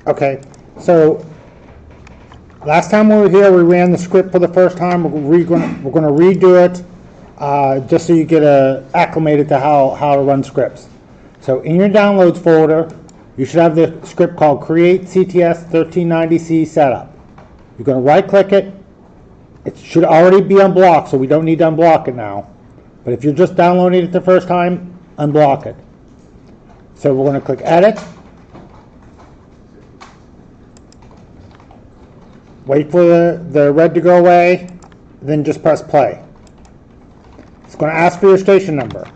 Okay, so last time we were here, we ran the script for the first time. We're going to redo it just so you get acclimated to how to run scripts. So in your downloads folder, you should have the script called Create CTS1390C Setup. You're going to right-click it. It should already be unblocked, so we don't need to unblock it now. But if you're just downloading it the first time, unblock it. So we're going to click Edit. Wait for the red to go away, then just press play. It's going to ask for your station number.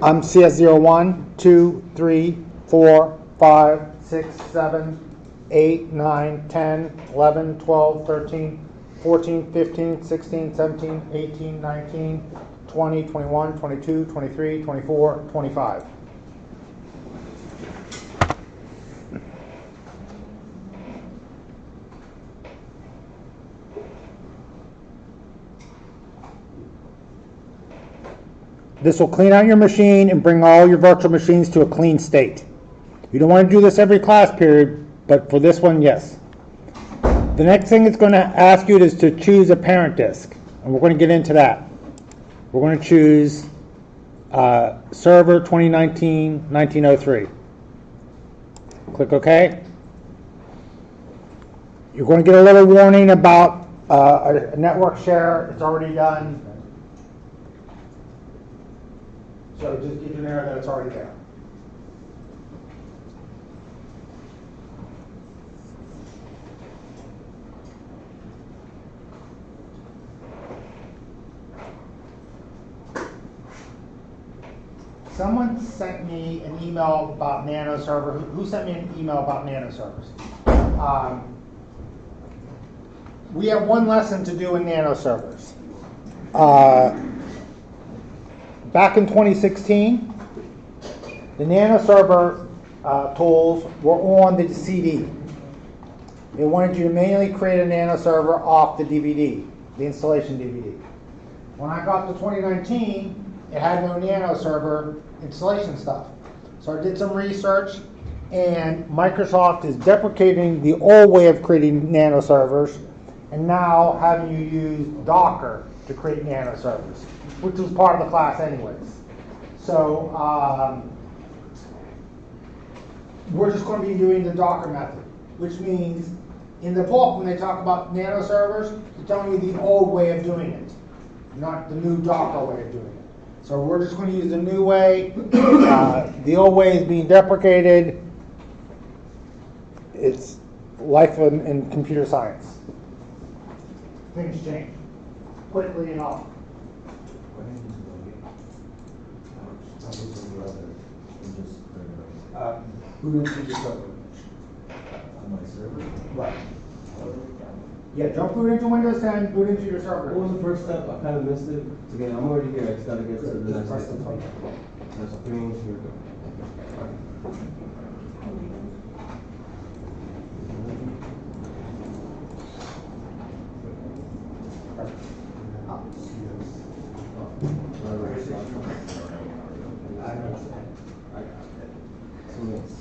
I'm CS01, 2, 3, 4, 5, 6, 7, 8, 9, 10, 11, 12, 13, 14, 15, 16, 17, 18, 19, 20, 21, 22, 23, 24, 25. This will clean out your machine and bring all your virtual machines to a clean state. You don't want to do this every class period, but for this one, yes. The next thing it's going to ask you is to choose a parent disk, and we're going to get into that. We're going to choose Server 2019-1903. Click OK. You're going to get a little warning about a network share. It's already done. So just get an error that it's already there. Someone sent me an email about nano server. Who sent me an email about nano servers? We have one lesson to do in nano servers. Back in 2016, the nano server tools were on the CD. They wanted you to manually create a nano server off the DVD, the installation DVD. When I got to 2019, it had no nano server installation stuff. So I did some research, and Microsoft is deprecating the old way of creating nano servers and now having you use Docker to create nano servers, which was part of the class anyways. So we're just going to be doing the Docker method, which means in the book when they talk about nano servers, they're telling you the old way of doing it, not the new Docker way of doing it. So we're just going to use the new way. The old way is being deprecated. It's life in computer science. Things change quickly and often. Who did you server? On my server? Right. Yeah, don't boot into Windows 10, boot into your server. What was the first step? I kind of missed it. Again, I'm already here. I just got to get to the next step. There's a screen. Here we go.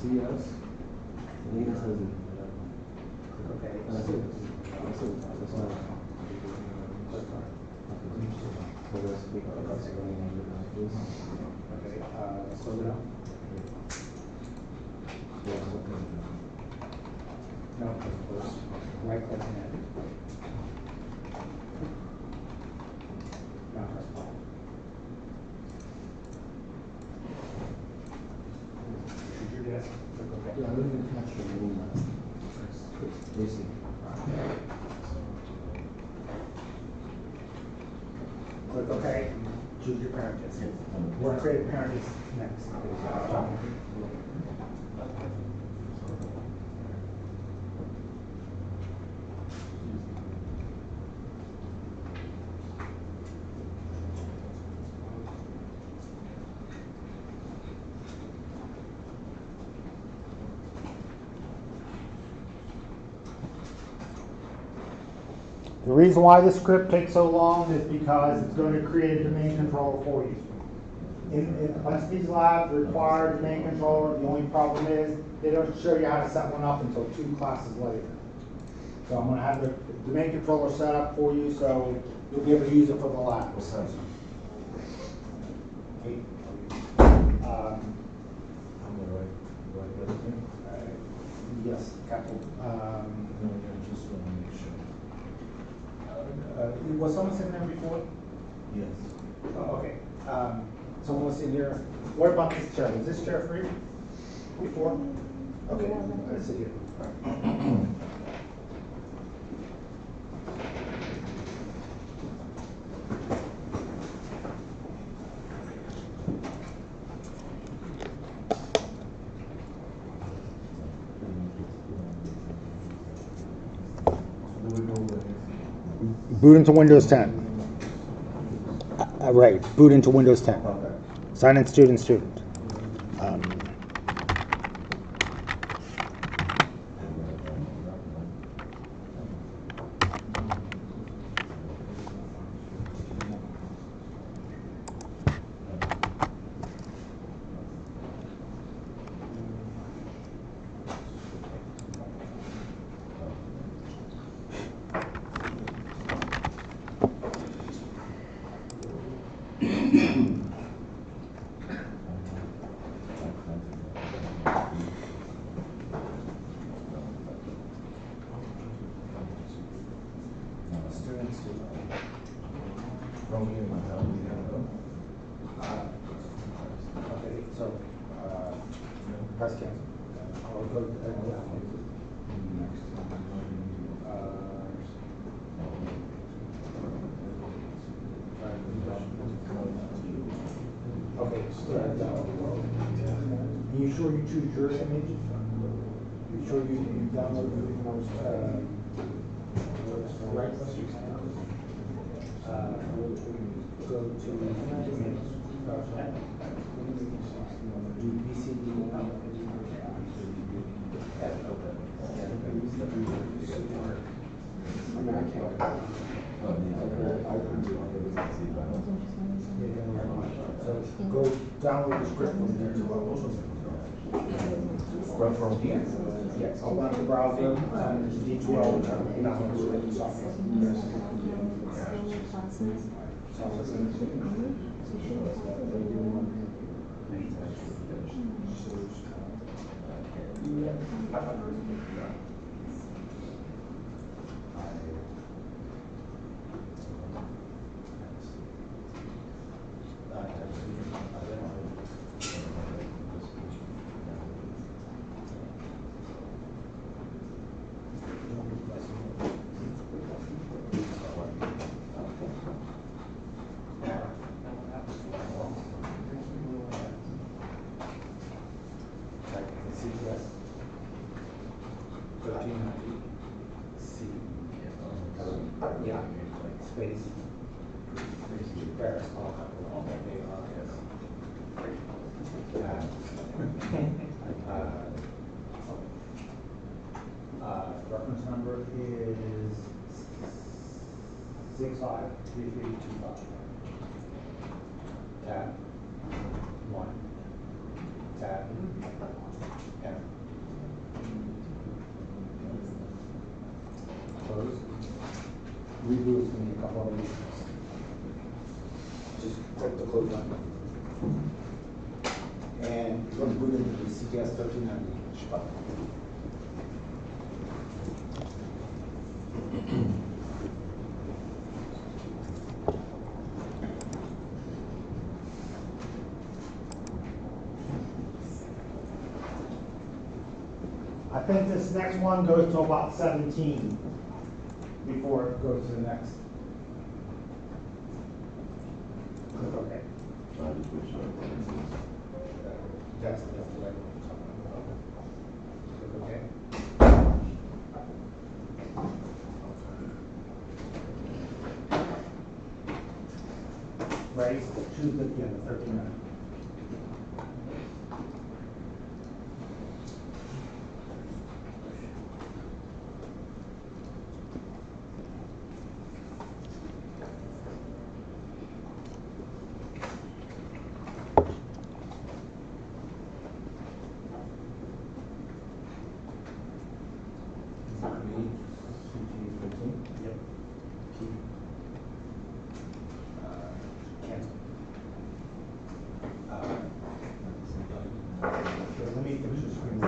CS. Nina says it. Okay. That's it. That's it. That's not. So let's click on this. Okay. Slow it down. No, first. Right click on it. Now press play. Should your desk click OK? Yeah, I don't even catch the name. Basic. Click OK. Choose your parent disk. We're going to create a parent disk next. The reason why this script takes so long is because it's going to create a domain controller for you. in a bunch of these labs require domain controller. The only problem is they don't show you how to set one up until 2 classes later. So I'm going to have the domain controller set up for you so you'll be able to use it for the labs. Okay. Yes, capital. Just want to make sure. Was someone sitting there before? Yes. Oh, okay. Someone was sitting here. What about this chair? Was this chair free before? Okay, I sit here. Boot into Windows 10. Right, boot into Windows 10. Okay. Sign in student. From here, how do we have to Okay, so, press cancel. I'll go to, okay, you sure you choose your image? You sure you download everything else? Right. Go to image. Do BCD. So go download the script from there as well. from here? Yes, open up the browser, D12, download the script software. CTS1390C. Yeah, space. Paris. Reference number is 653325. Tab 1. Tab M. Close. Reboot is going to be a couple of minutes. Just click the close button. And you're going to boot into the CTS1390 button. I think this next one goes to about 17 before it goes to the next. Okay. That's the way. Okay. Ready? Choose the 13. Let me finish the screen.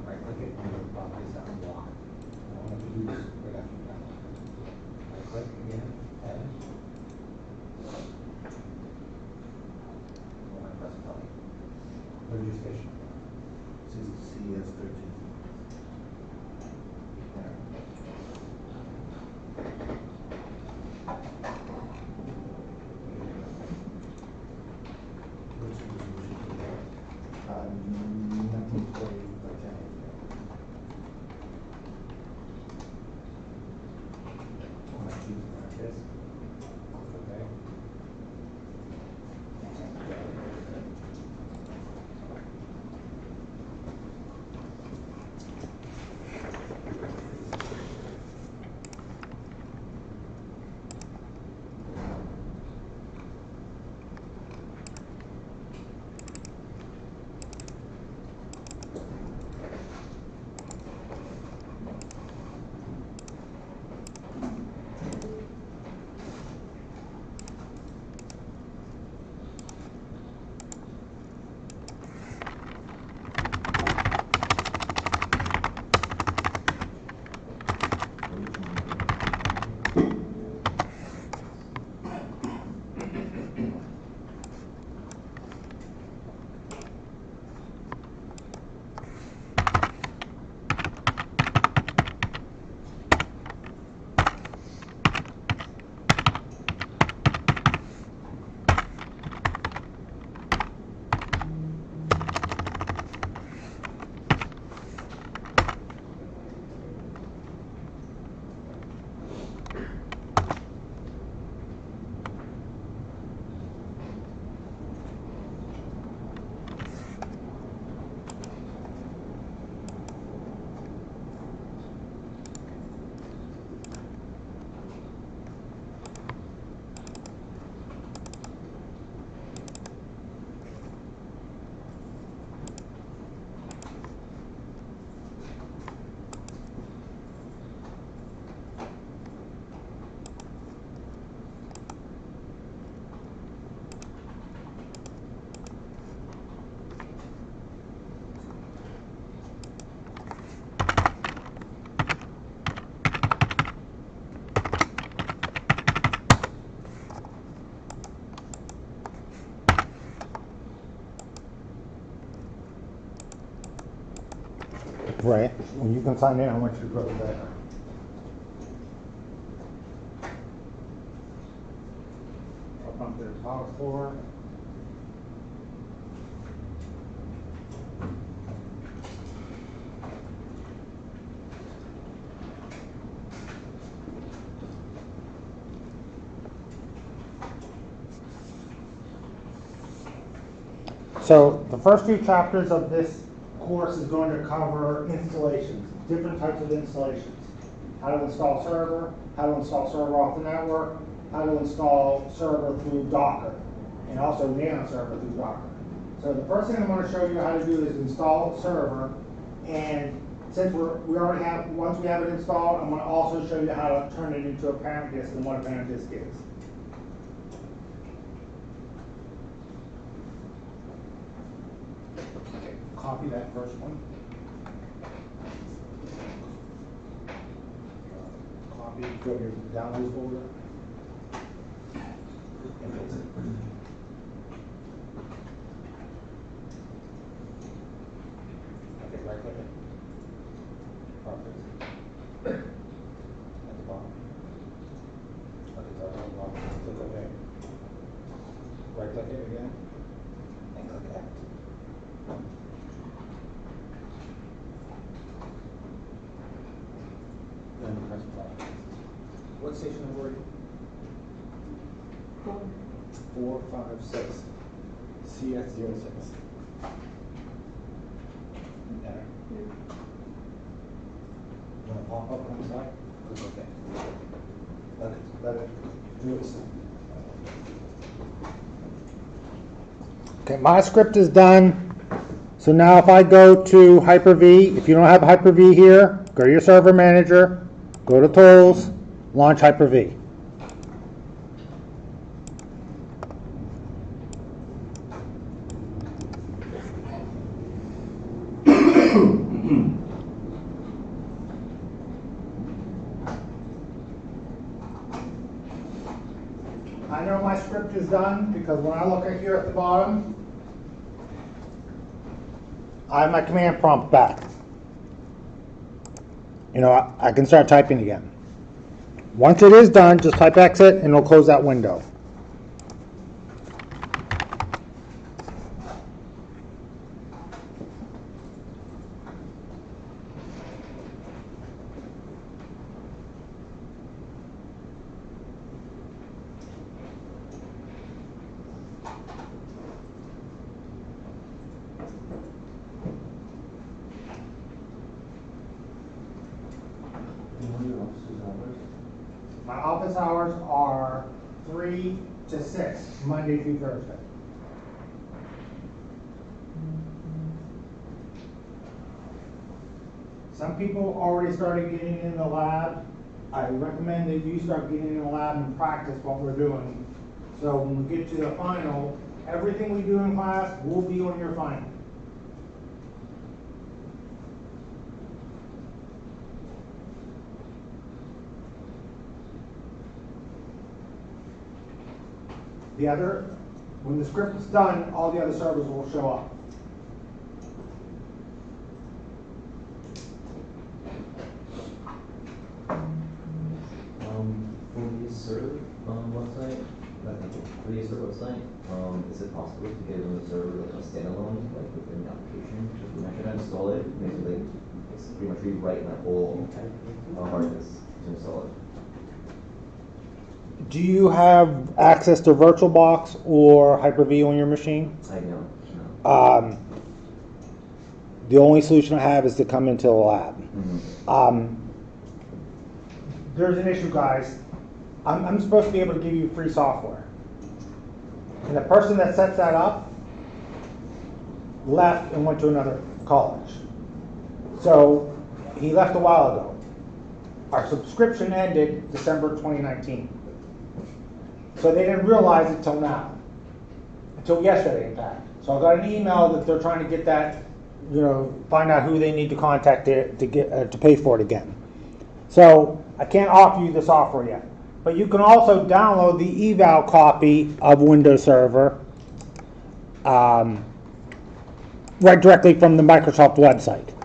Right click it and the properties that unblock. I want to use right after that. Right click again, edit. When I press play. Registration. CS13. What's your resolution for that? 1920 by 10. When I choose this, okay. Right. When you can sign in, I want you to go there. Up onto the top floor. So the first two chapters of this course is going to cover installations, different types of installations. How to install server, how to install server off the network, how to install server through Docker, and also Nano server through Docker. So the first thing I'm going to show you how to do is install server, and since we already have, once we have it installed, I'm going to also show you how to turn it into a parent disk and what a parent disk is. Okay, copy that first one. Copy, go to your downloads folder. And paste it. Okay, right click it. Properties. At the bottom. Okay, sorry, at the bottom. Click OK. Right click it again. And click Add. Then press play. What station number are you? 456. CS06. Enter. When a pop-up comes up, click OK. Let it do its thing. Okay, my script is done. So now if I go to Hyper-V, if you don't have Hyper-V here, go to your server manager, go to Tools, launch Hyper-V. I know my script is done because when I look at here at the bottom, I have my command prompt back. You know, I can start typing again. Once it is done, just type exit and it'll close that window. What are your offices hours? My office hours are 3 to 6, Monday through Thursday. Some people already started getting in the lab. I recommend that you start getting in the lab and practice what we're doing. So when we get to the final, everything we do in class will be on your final. When the script is done, all the other servers will show up. For the server website, for the server website, is it possible to get on the server like a standalone, like within the application? Just when I try to install it, maybe like it's pretty much rewrite my whole hard disk to install it. Do you have access to VirtualBox or Hyper-V on your machine? I know. The only solution I have is to come into the lab. Mm-hmm. There's an issue, guys. I'm supposed to be able to give you free software. And the person that sets that up left and went to another college. So he left a while ago. Our subscription ended December 2019. So they didn't realize it till now. Until yesterday, in fact. So I got an email that they're trying to get that, find out who they need to contact to pay for it again. So I can't offer you the software yet. But you can also download the eval copy of Windows Server right directly from the Microsoft website.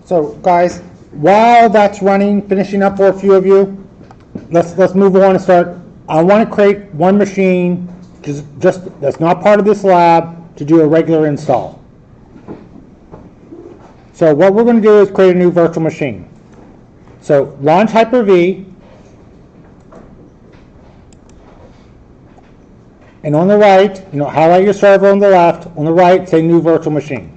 So guys, while that's running, finishing up for a few of you, let's move on and start. I want to create one machine just that's not part of this lab to do a regular install. So what we're going to do is create a new virtual machine. So launch Hyper-V, and on the right, highlight your server on the left. On the right, say new virtual machine.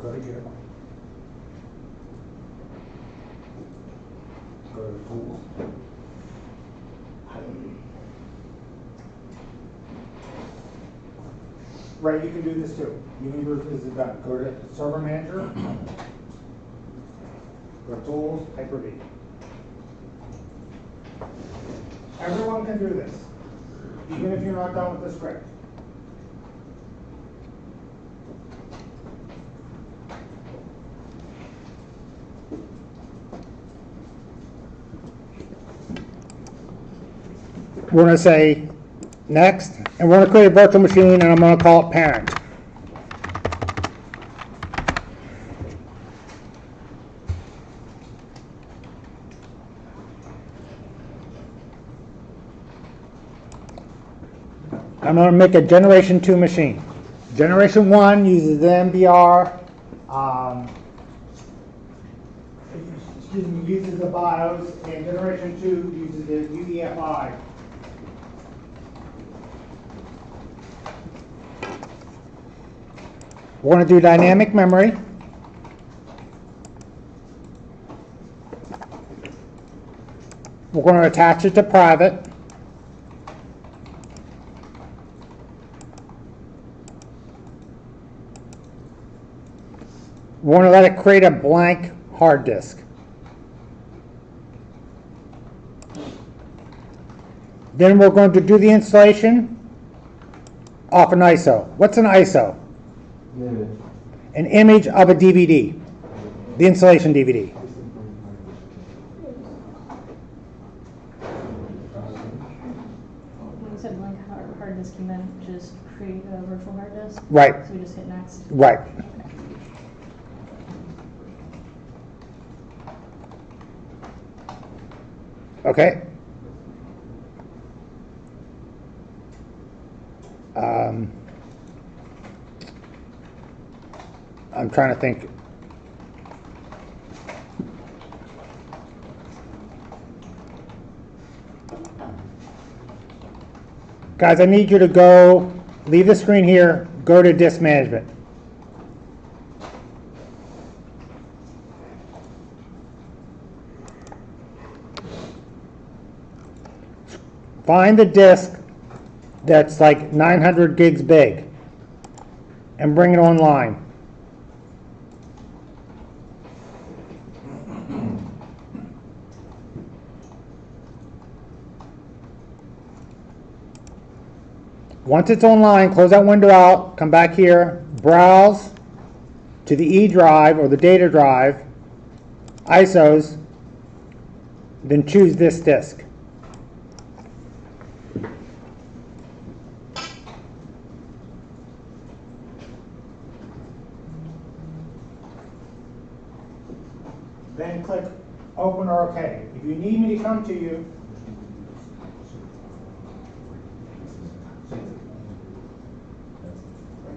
Go to here. Go to tools. Right, you can do this too. You can do this as done. Go to server manager. Go to tools, Hyper-V. Everyone can do this, even if you're not done with the script. We're going to say next, and we're going to create a virtual machine, and I'm going to call it parent. I'm going to make a generation 2 machine. Generation 1 uses the MBR, uses the BIOS, and generation 2 uses the UEFI. We're going to do dynamic memory. We're going to attach it to private. We're going to let it create a blank hard disk. Then we're going to do the installation off an ISO. What's an ISO? Image. An image of a DVD, the installation DVD. When you said blank hard disk, you meant just create a virtual hard disk? Right, So we just hit next? right. Okay. I'm trying to think. Guys, I need you to go, leave the screen here, go to disk management. Find the disk that's like 900 gigs big and bring it online. Once it's online, close that window out, come back here, browse to the E drive or the data drive, ISOs, then choose this disk. Then click open or OK. If you need me to come to you,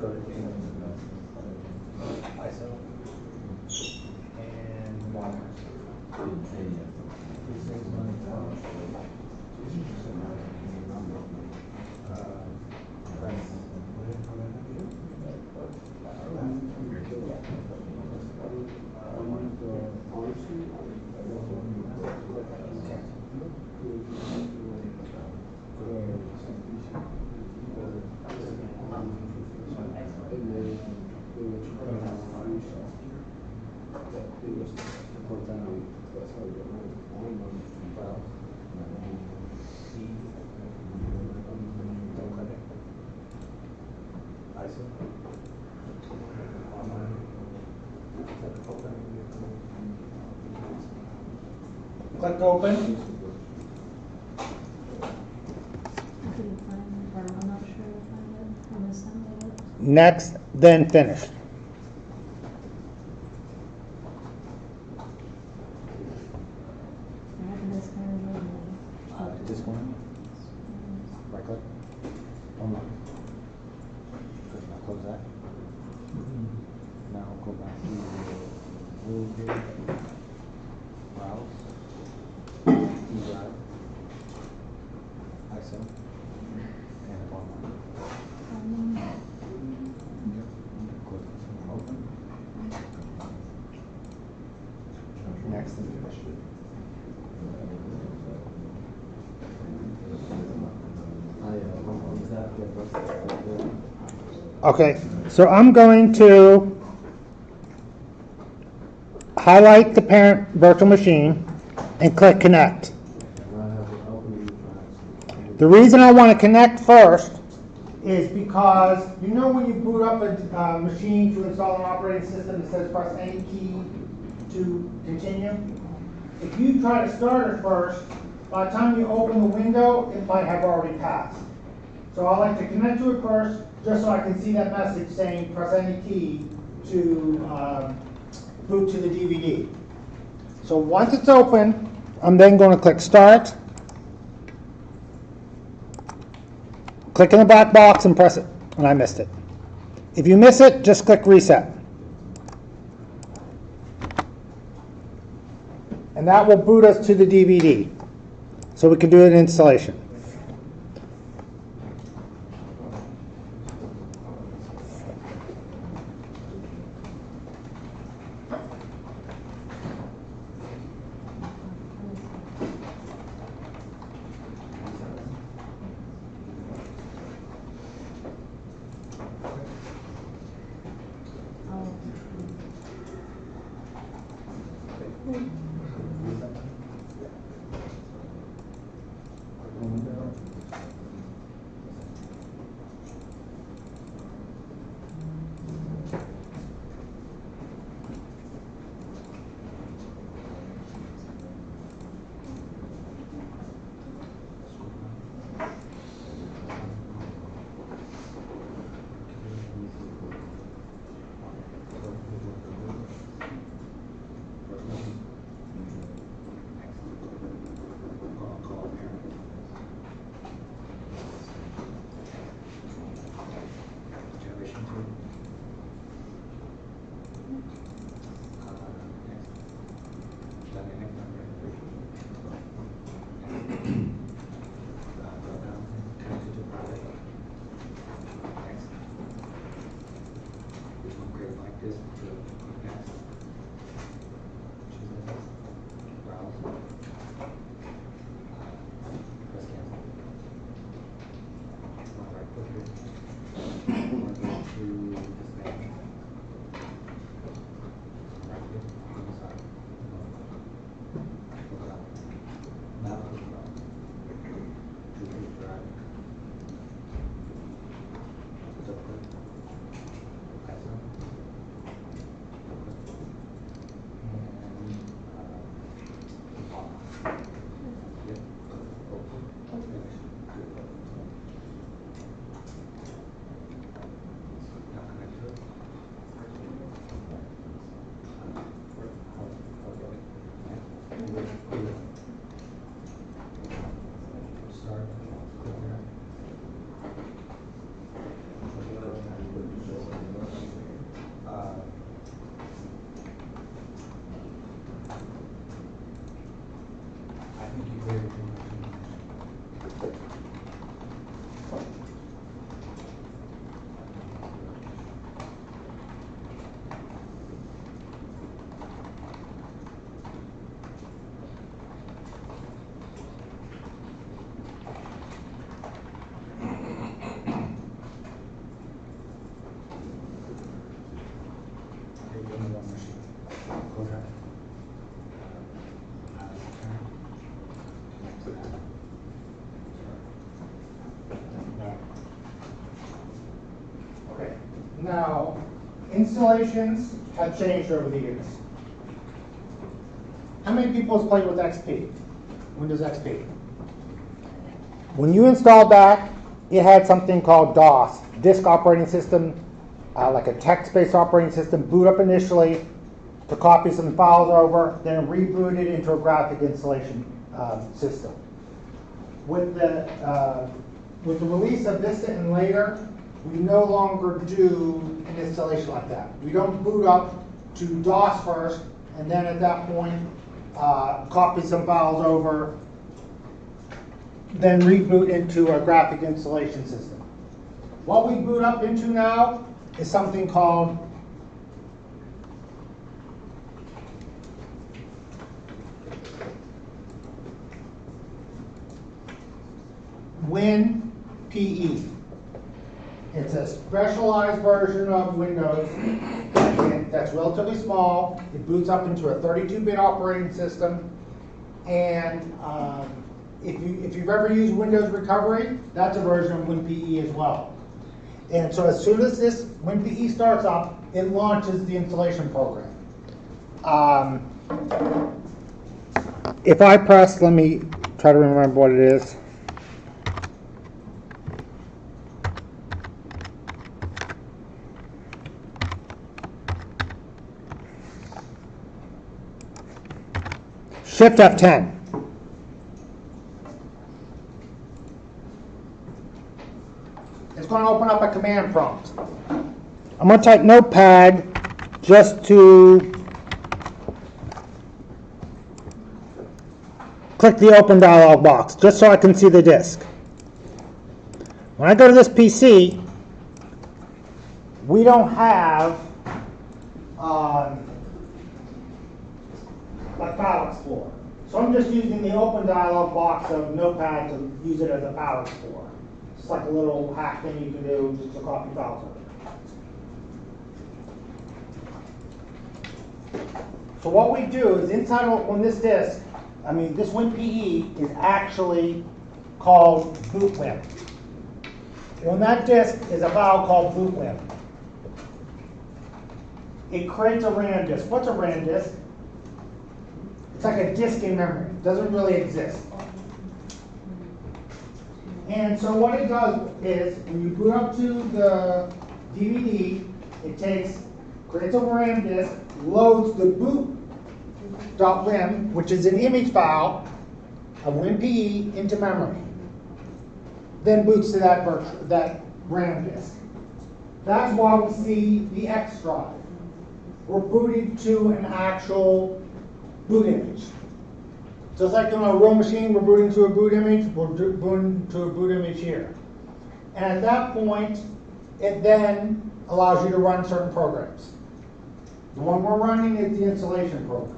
Go to ISO. And wires. click open. I couldn't find it, or I'm not sure if I find it. I missed that of it. Next, then finish. I have this kind of This one. Right click. Online. Good, now close that. Now go back to Google. Browse. E-Drive. ISO. And online. Click open. Okay, so I'm going to highlight the parent virtual machine and click connect. The reason I want to connect first is because you know when you boot up a machine to install an operating system, it says press any key to continue. If you try to start it first, by the time you open the window, it might have already passed. So I like to connect to it first, just so I can see that message saying press any key to boot to the DVD. So once it's open, I'm then going to click start. Click in the black box and press it, and I missed it. If you miss it, just click reset. And that will boot us to the DVD, so we can do an installation. Generation 2. Dynamic number. Drop down, connected to private. Next. There's one grade like this to click next. Choose next. Browse. Press cancel. Right click here. We're going to disband. Right click on the side. Look up. Now click up. Choose drive. Double click. Pass on. Double click. And off. Yep. Open. Finish. Good. Now connect to it. Start. Click there. I think you gave it too much information. Hey, give me one machine. Go there. Turn. Connect to that. Start. Okay. Now, installations have changed over the years. How many people have played with XP? Windows XP. When you installed that, it had something called DOS, Disk Operating System, like a text-based operating system, boot up initially to copy some files over, then reboot it into a graphic installation system. With the release of Vista and later, we no longer do an installation like that. We don't boot up to DOS first, and then at that point, copy some files over, then reboot into a graphic installation system. What we boot up into now is something called WinPE. It's a specialized version of Windows and that's relatively small. It boots up into a 32-bit operating system. And if you've ever used Windows Recovery, that's a version of WinPE as well. And so as soon as this WinPE starts up, it launches the installation program. If I press, let me try to remember what it is. Shift F10. It's going to open up a command prompt. I'm going to type Notepad just to click the open dialog box, just so I can see the disk. When I go to this PC, we don't have like File Explorer. So I'm just using the open dialog box of Notepad to use it as a File Explorer. It's like a little hack thing you can do just to copy files over. So what we do is inside on this disk, this WinPE is actually called bootwim. On that disk is a file called bootwim. It creates a RAM disk. What's a RAM disk? It's like a disk in memory. It doesn't really exist. And so what it does is, when you boot up to the DVD, it creates a RAM disk, loads the boot.wim, which is an image file of WinPE, into memory. Then boots to that RAM disk. That's why we see the X drive. We're booting to an actual boot image. Just like on a real machine, we're booting to a boot image, we're booting to a boot image here. And at that point, it then allows you to run certain programs. The one we're running is the installation program.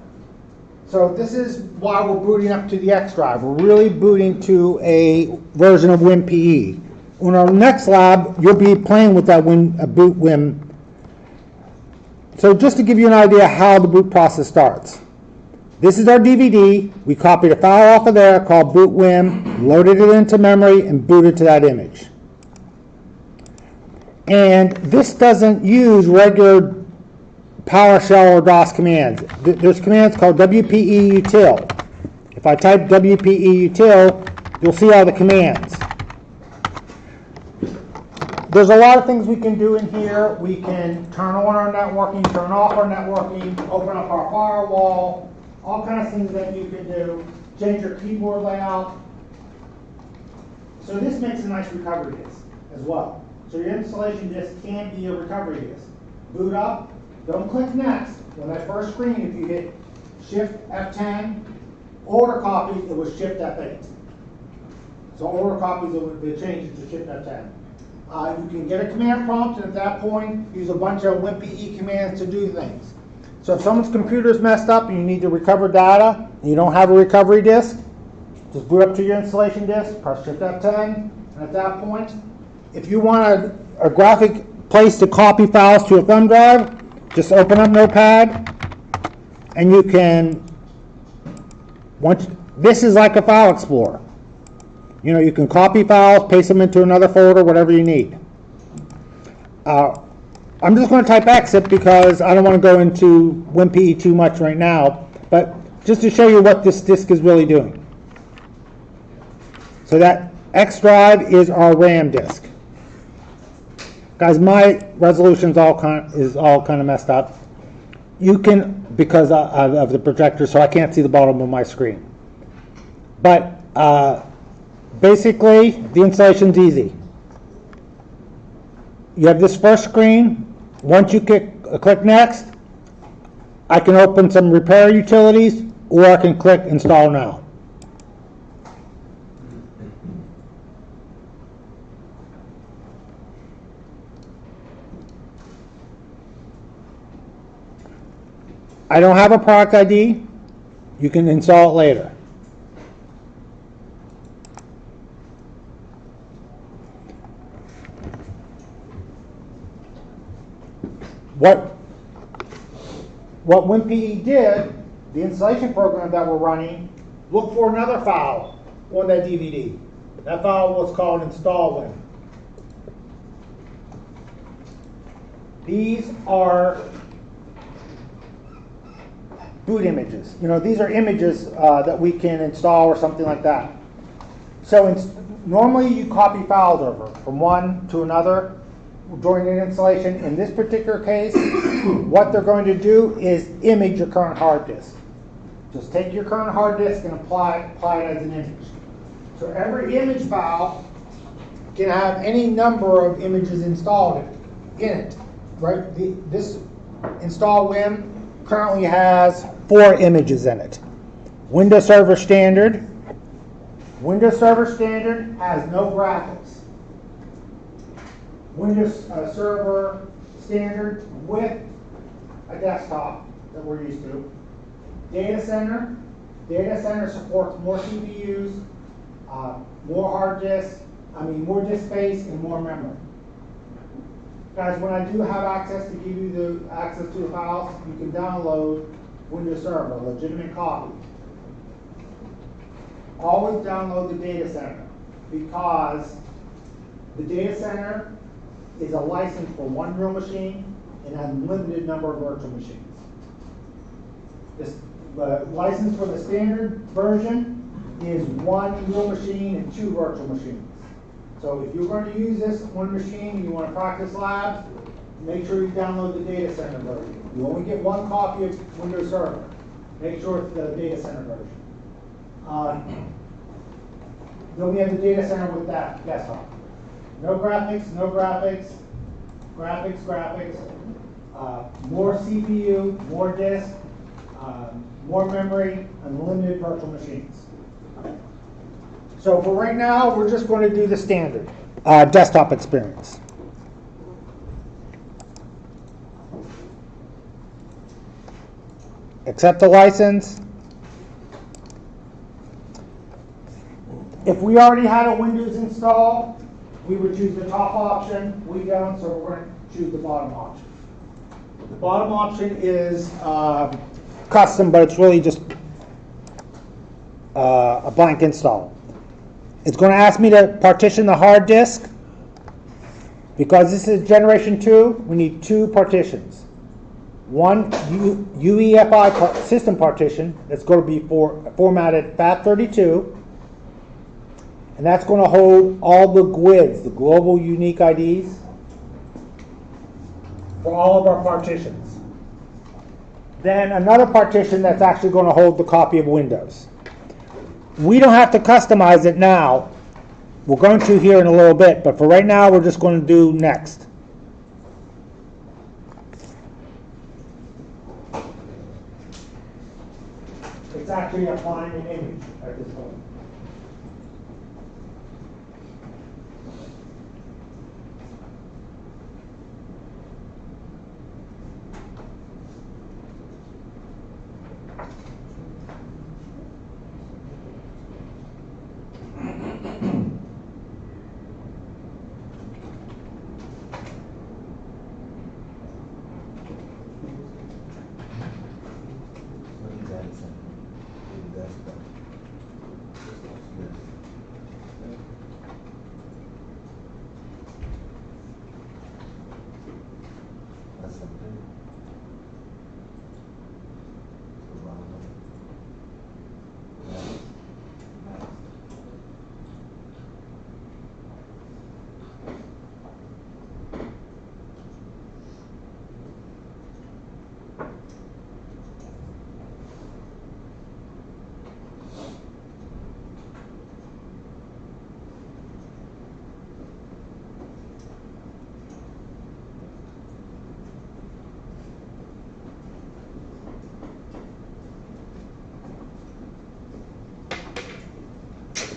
So this is why we're booting up to the X drive. We're really booting to a version of WinPE. On our next lab, you'll be playing with that bootwim. So just to give you an idea how the boot process starts. This is our DVD. We copied a file off of there called bootwim, loaded it into memory, and booted to that image. And this doesn't use regular PowerShell or DOS commands. There's commands called WPE util. If I type WPE util, you'll see all the commands. There's a lot of things we can do in here. We can turn on our networking, turn off our networking, open up our firewall, all kinds of things that you can do, change your keyboard layout. So this makes a nice recovery disk as well. So your installation disk can be a recovery disk. Boot up, don't click next. On that first screen, if you hit Shift F10, order copies, it was Shift F8. So order copies, it would be changed to Shift F10. You can get a command prompt, and at that point, use a bunch of WinPE commands to do things. So if someone's computer is messed up and you need to recover data, and you don't have a recovery disk, just boot up to your installation disk, press Shift F10, and at that point, if you want a graphic place to copy files to a thumb drive, just open up Notepad, and you can, this is like a file explorer. You can copy files, paste them into another folder, whatever you need. I'm just going to type exit because I don't want to go into WinPE too much right now, but just to show you what this disk is really doing. So that X drive is our RAM disk. Guys, my resolution is all kind of messed up. You can, because of the projector, so I can't see the bottom of my screen. But basically, the installation's easy. You have this first screen. Once you click next, I can open some repair utilities, or I can click install now. I don't have a product ID. You can install it later. what WinPE did, the installation program that we're running, looked for another file on that DVD. That file was called install Win. These are boot images. You know, these are images that we can install or something like that. So normally you copy files over from one to another during an installation. In this particular case, what they're going to do is image your current hard disk. Just take your current hard disk and apply it as an image. So every image file can have any number of images installed in it. Right? This install Win currently has 4 images in it. Windows Server Standard. Windows Server Standard has no graphics. Windows Server Standard with a desktop that we're used to. Data Center. Data Center supports more CPUs, more hard disks, more disk space and more memory. Guys, when I do have access to give you the access to the files, you can download Windows Server, a legitimate copy. Always download the data center because the data center is a license for one real machine and a limited number of virtual machines. The license for the standard version is 1 real machine and 2 virtual machines. So if you're going to use this one machine and you want to practice labs, make sure you download the data center version. You only get 1 copy of Windows Server. Make sure it's the data center version. Then we have the data center with that desktop. No graphics, no graphics, graphics, more CPU, more disk, more memory, unlimited virtual machines. So for right now, we're just going to do the standard desktop experience. Accept the license. If we already had a Windows install, we would choose the top option. We don't, so we're going to choose the bottom option. The bottom option is custom, but it's really just a blank install. It's going to ask me to partition the hard disk. Because this is generation 2, we need 2 partitions. One UEFI system partition that's going to be formatted FAT32, and that's going to hold all the GUIDs, the global unique IDs, for all of our partitions. Then another partition that's actually going to hold the copy of Windows. We don't have to customize it now. We're going to here in a little bit, but for right now, we're just going to do next. It's actually applying an image at this point.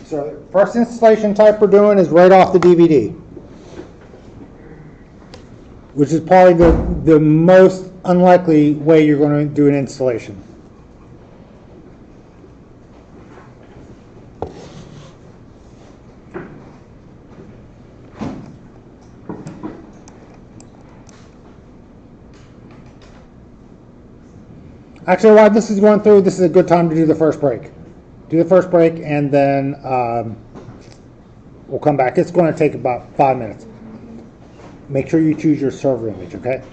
So first installation type we're doing is right off the DVD, which is probably the most unlikely way you're going to do an installation. Actually, while this is going through, this is a good time to do the first break. Do the first break, and then we'll come back. It's going to take about 5 minutes. Make sure you choose your server image, okay?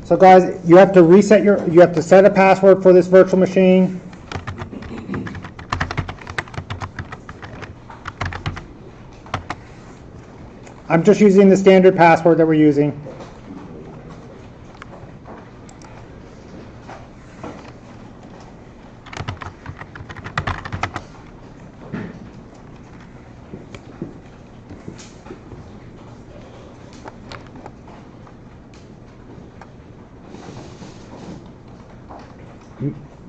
So guys, you have to you have to set a password for this virtual machine. I'm just using the standard password that we're using.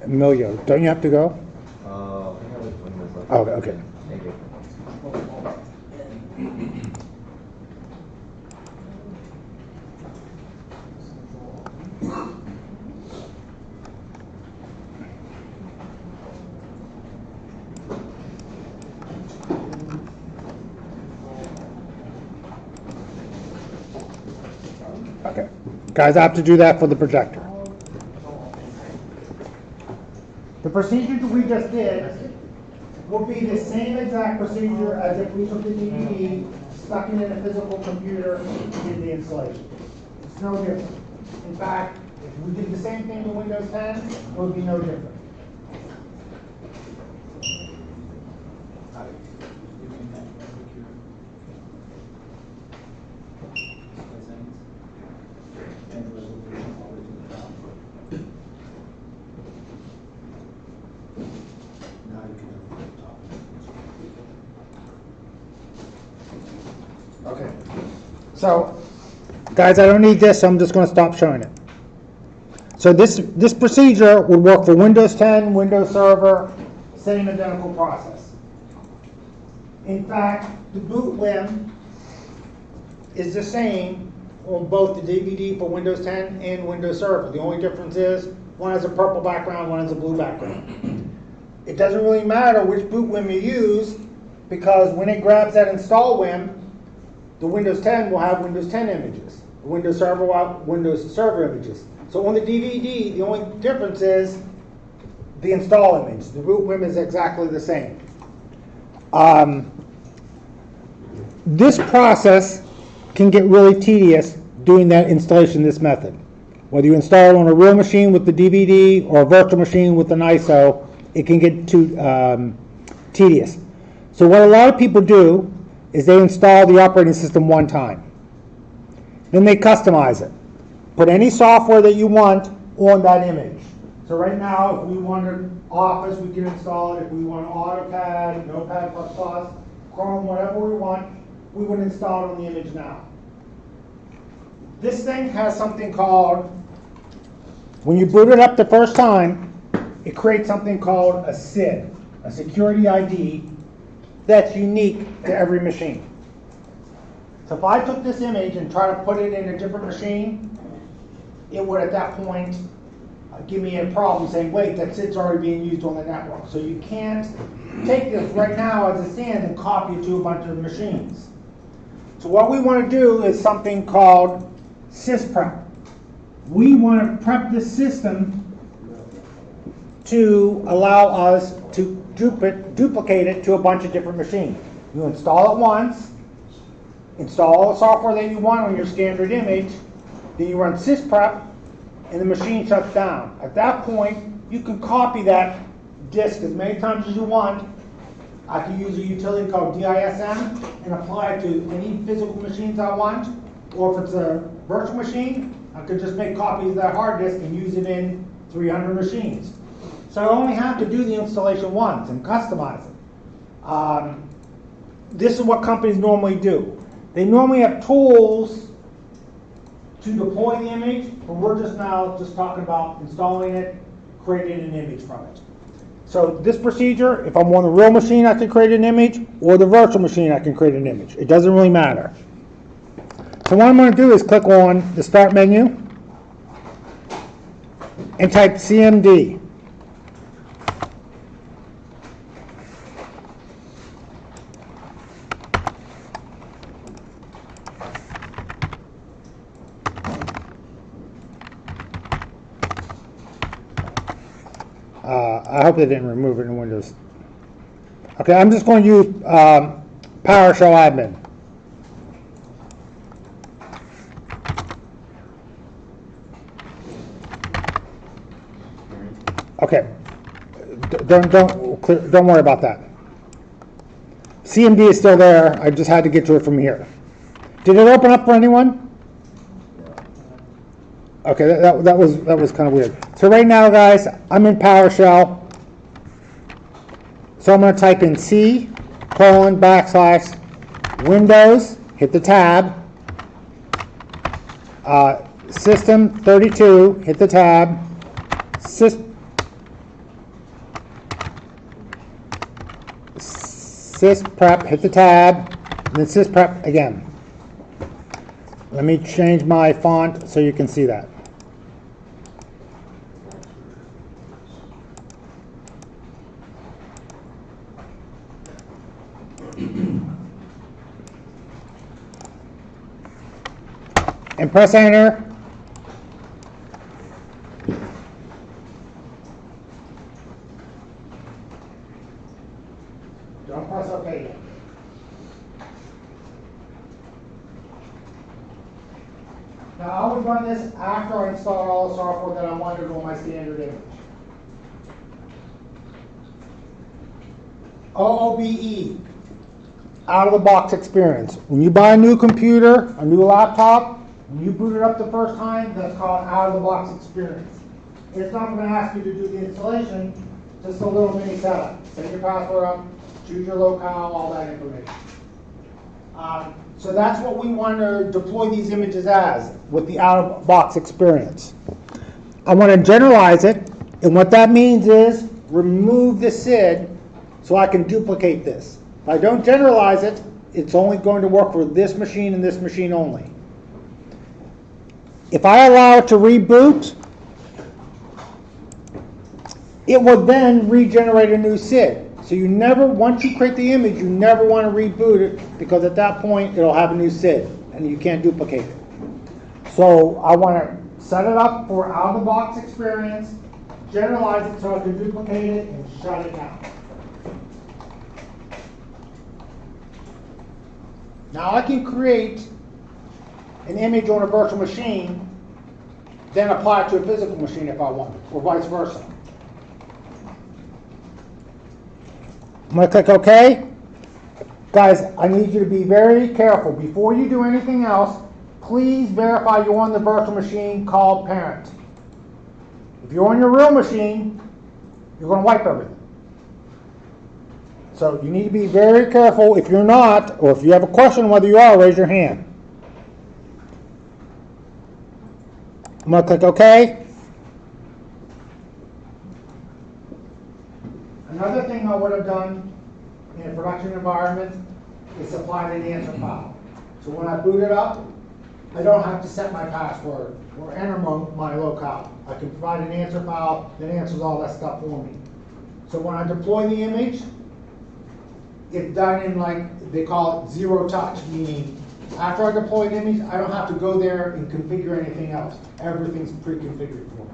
Emilio, don't you have to go? I think I have like 20 minutes left. Oh, okay. Thank you. Okay. Guys, I have to do that for the projector. The procedure that we just did will be the same exact procedure as if we took the DVD, stuck it in a physical computer, and did the installation. It's no different. In fact, if we did the same thing to Windows 10, it would be no different. Okay. So, guys, I don't need this, so I'm just going to stop showing it. So this procedure would work for Windows 10, Windows Server, same identical process. In fact, the boot limb is the same on both the DVD for Windows 10 and Windows Server. The only difference is one has a purple background, one has a blue background. It doesn't really matter which boot limb you use, because when it grabs that install limb, the Windows 10 will have Windows 10 images. The Windows Server will have Windows Server images. So on the DVD, the only difference is the install image. The boot limb is exactly the same. This process can get really tedious doing that installation this method. Whether you install it on a real machine with the DVD or a virtual machine with an ISO, it can get too tedious. So what a lot of people do is they install the operating system one time. Then they customize it. Put any software that you want on that image. So right now, if we wanted Office, we can install it. If we want AutoCAD, Notepad++, Chrome, whatever we want, we would install it on the image now. This thing has something called, when you boot it up the first time, it creates something called a SID, a security ID, that's unique to every machine. So if I took this image and tried to put it in a different machine, it would at that point give me a problem saying, wait, that SID's already being used on the network. So you can't take this right now as it stands and copy it to a bunch of machines. So what we want to do is something called sysprep. We want to prep this system to allow us to duplicate it to a bunch of different machines. You install it once, install all the software that you want on your standard image, then you run sysprep, and the machine shuts down. At that point, you can copy that disk as many times as you want. I can use a utility called DISM and apply it to any physical machines I want, or if it's a virtual machine, I could just make copies of that hard disk and use it in 300 machines. So I only have to do the installation once and customize it. This is what companies normally do. They normally have tools to deploy the image, but we're just talking about installing it, creating an image from it. So this procedure, if I'm on the real machine, I can create an image, or the virtual machine, I can create an image. It doesn't really matter. So what I'm going to do is click on the Start menu and type CMD. I hope they didn't remove it in Windows. Okay, I'm just going to use PowerShell admin. Okay, don't worry about that. CMD is still there. I just had to get to it from here. Did it open up for anyone? Okay, that was kind of weird. So right now, guys, I'm in PowerShell. So I'm going to type in C:\Windows, hit the tab. System 32, hit the tab. Sysprep, hit the tab, and then sysprep again. Let me change my font so you can see that. And press enter. Don't press OK yet. Now I would run this after I install all the software that I wanted on my standard image. OOBE, out of the box experience. When you buy a new computer, a new laptop, when you boot it up the first time, that's called out of the box experience. It's not going to ask you to do the installation, just a little mini setup. Set your password up, choose your locale, all that information. So that's what we want to deploy these images as, with the out-of-box experience. I want to generalize it, and what that means is remove the SID so I can duplicate this. If I don't generalize it, it's only going to work for this machine and this machine only. If I allow it to reboot, it will then regenerate a new SID. So you never, once you create the image, you never want to reboot it, because at that point it'll have a new SID and you can't duplicate it. So I want to set it up for out-of-the-box experience, generalize it so I can duplicate it and shut it down. Now I can create an image on a virtual machine, then apply it to a physical machine if I want, or vice versa. I'm going to click OK. Guys, I need you to be very careful. Before you do anything else, please verify you're on the virtual machine called parent. If you're on your real machine, you're going to wipe everything. So you need to be very careful. If you're not, or if you have a question whether you are, raise your hand. I'm going to click OK. Another thing I would have done in a production environment is supplied an answer file. So when I boot it up, I don't have to set my password or enter my locale. I can provide an answer file that answers all that stuff for me. So when I deploy the image, it's done in, like they call it, zero touch, meaning after I deploy the image, I don't have to go there and configure anything else. Everything's pre-configured for me.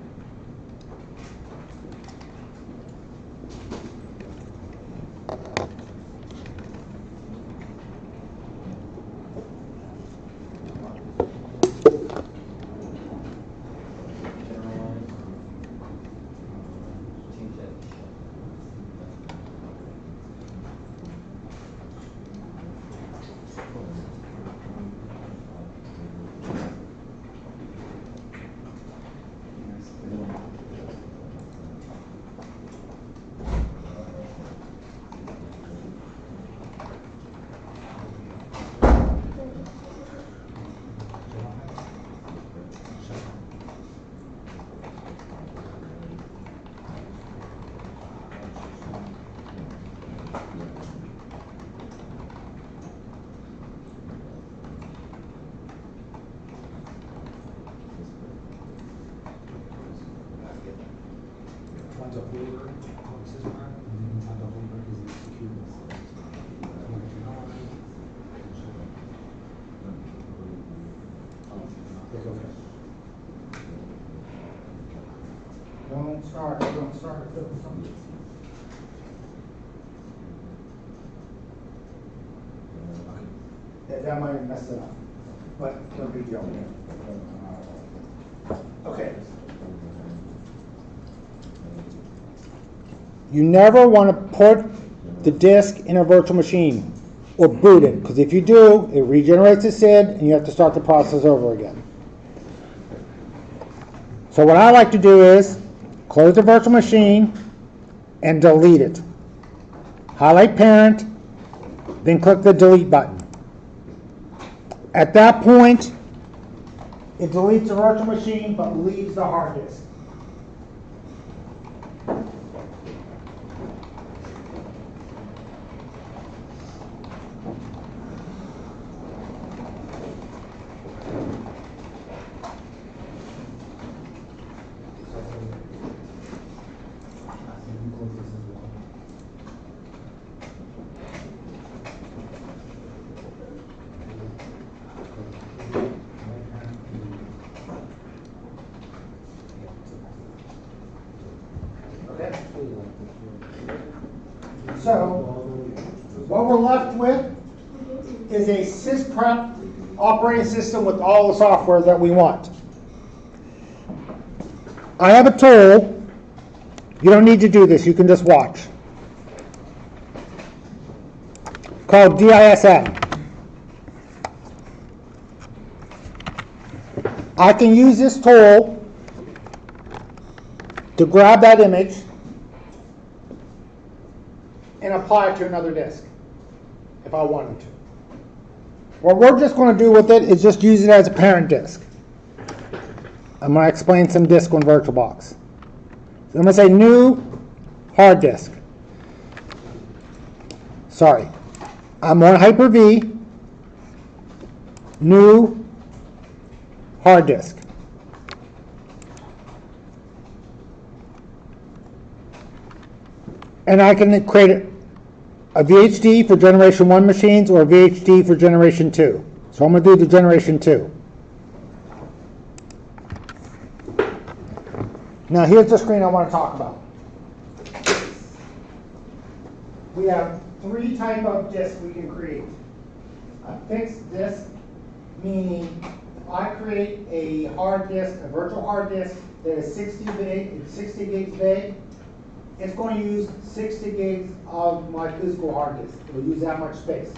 One's a holder, one's this one, and then the holder is the security. Click OK. Don't start it. That might have messed it up, but no big deal. Okay. You never want to put the disk in a virtual machine or boot it, because if you do, it regenerates the SID and you have to start the process over again. So what I like to do is close the virtual machine and delete it. Highlight parent, then click the delete button. At that point, it deletes the virtual machine but leaves the hard disk. So, what we're left with is a sysprep operating system with all the software that we want. I have a tool. You don't need to do this. You can just watch. Called DISM. I can use this tool to grab that image and apply it to another disk if I wanted to. What we're just going to do with it is just use it as a parent disk. I'm going to explain some disk on VirtualBox. So I'm going to say new hard disk. Sorry. I'm on Hyper-V, new hard disk. And I can create a VHD for generation 1 machines or a VHD for generation 2. So I'm going to do the generation 2. Now here's the screen I want to talk about. We have 3 types of disks we can create. A fixed disk, meaning if I create a hard disk, a virtual hard disk that is 60 gigs big, it's going to use 60 gigs of my physical hard disk. It'll use that much space.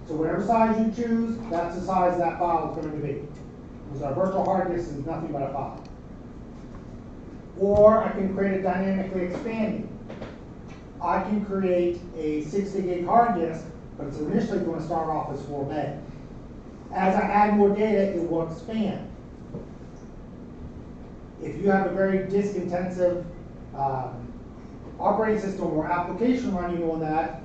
So whatever size you choose, that's the size that file is going to be. Because our virtual hard disk is nothing but a file. Or I can create it dynamically expanding. I can create a 60 gig hard disk, but it's initially going to start off as 4 meg. As I add more data, it will expand. If you have a very disk intensive operating system or application running on that,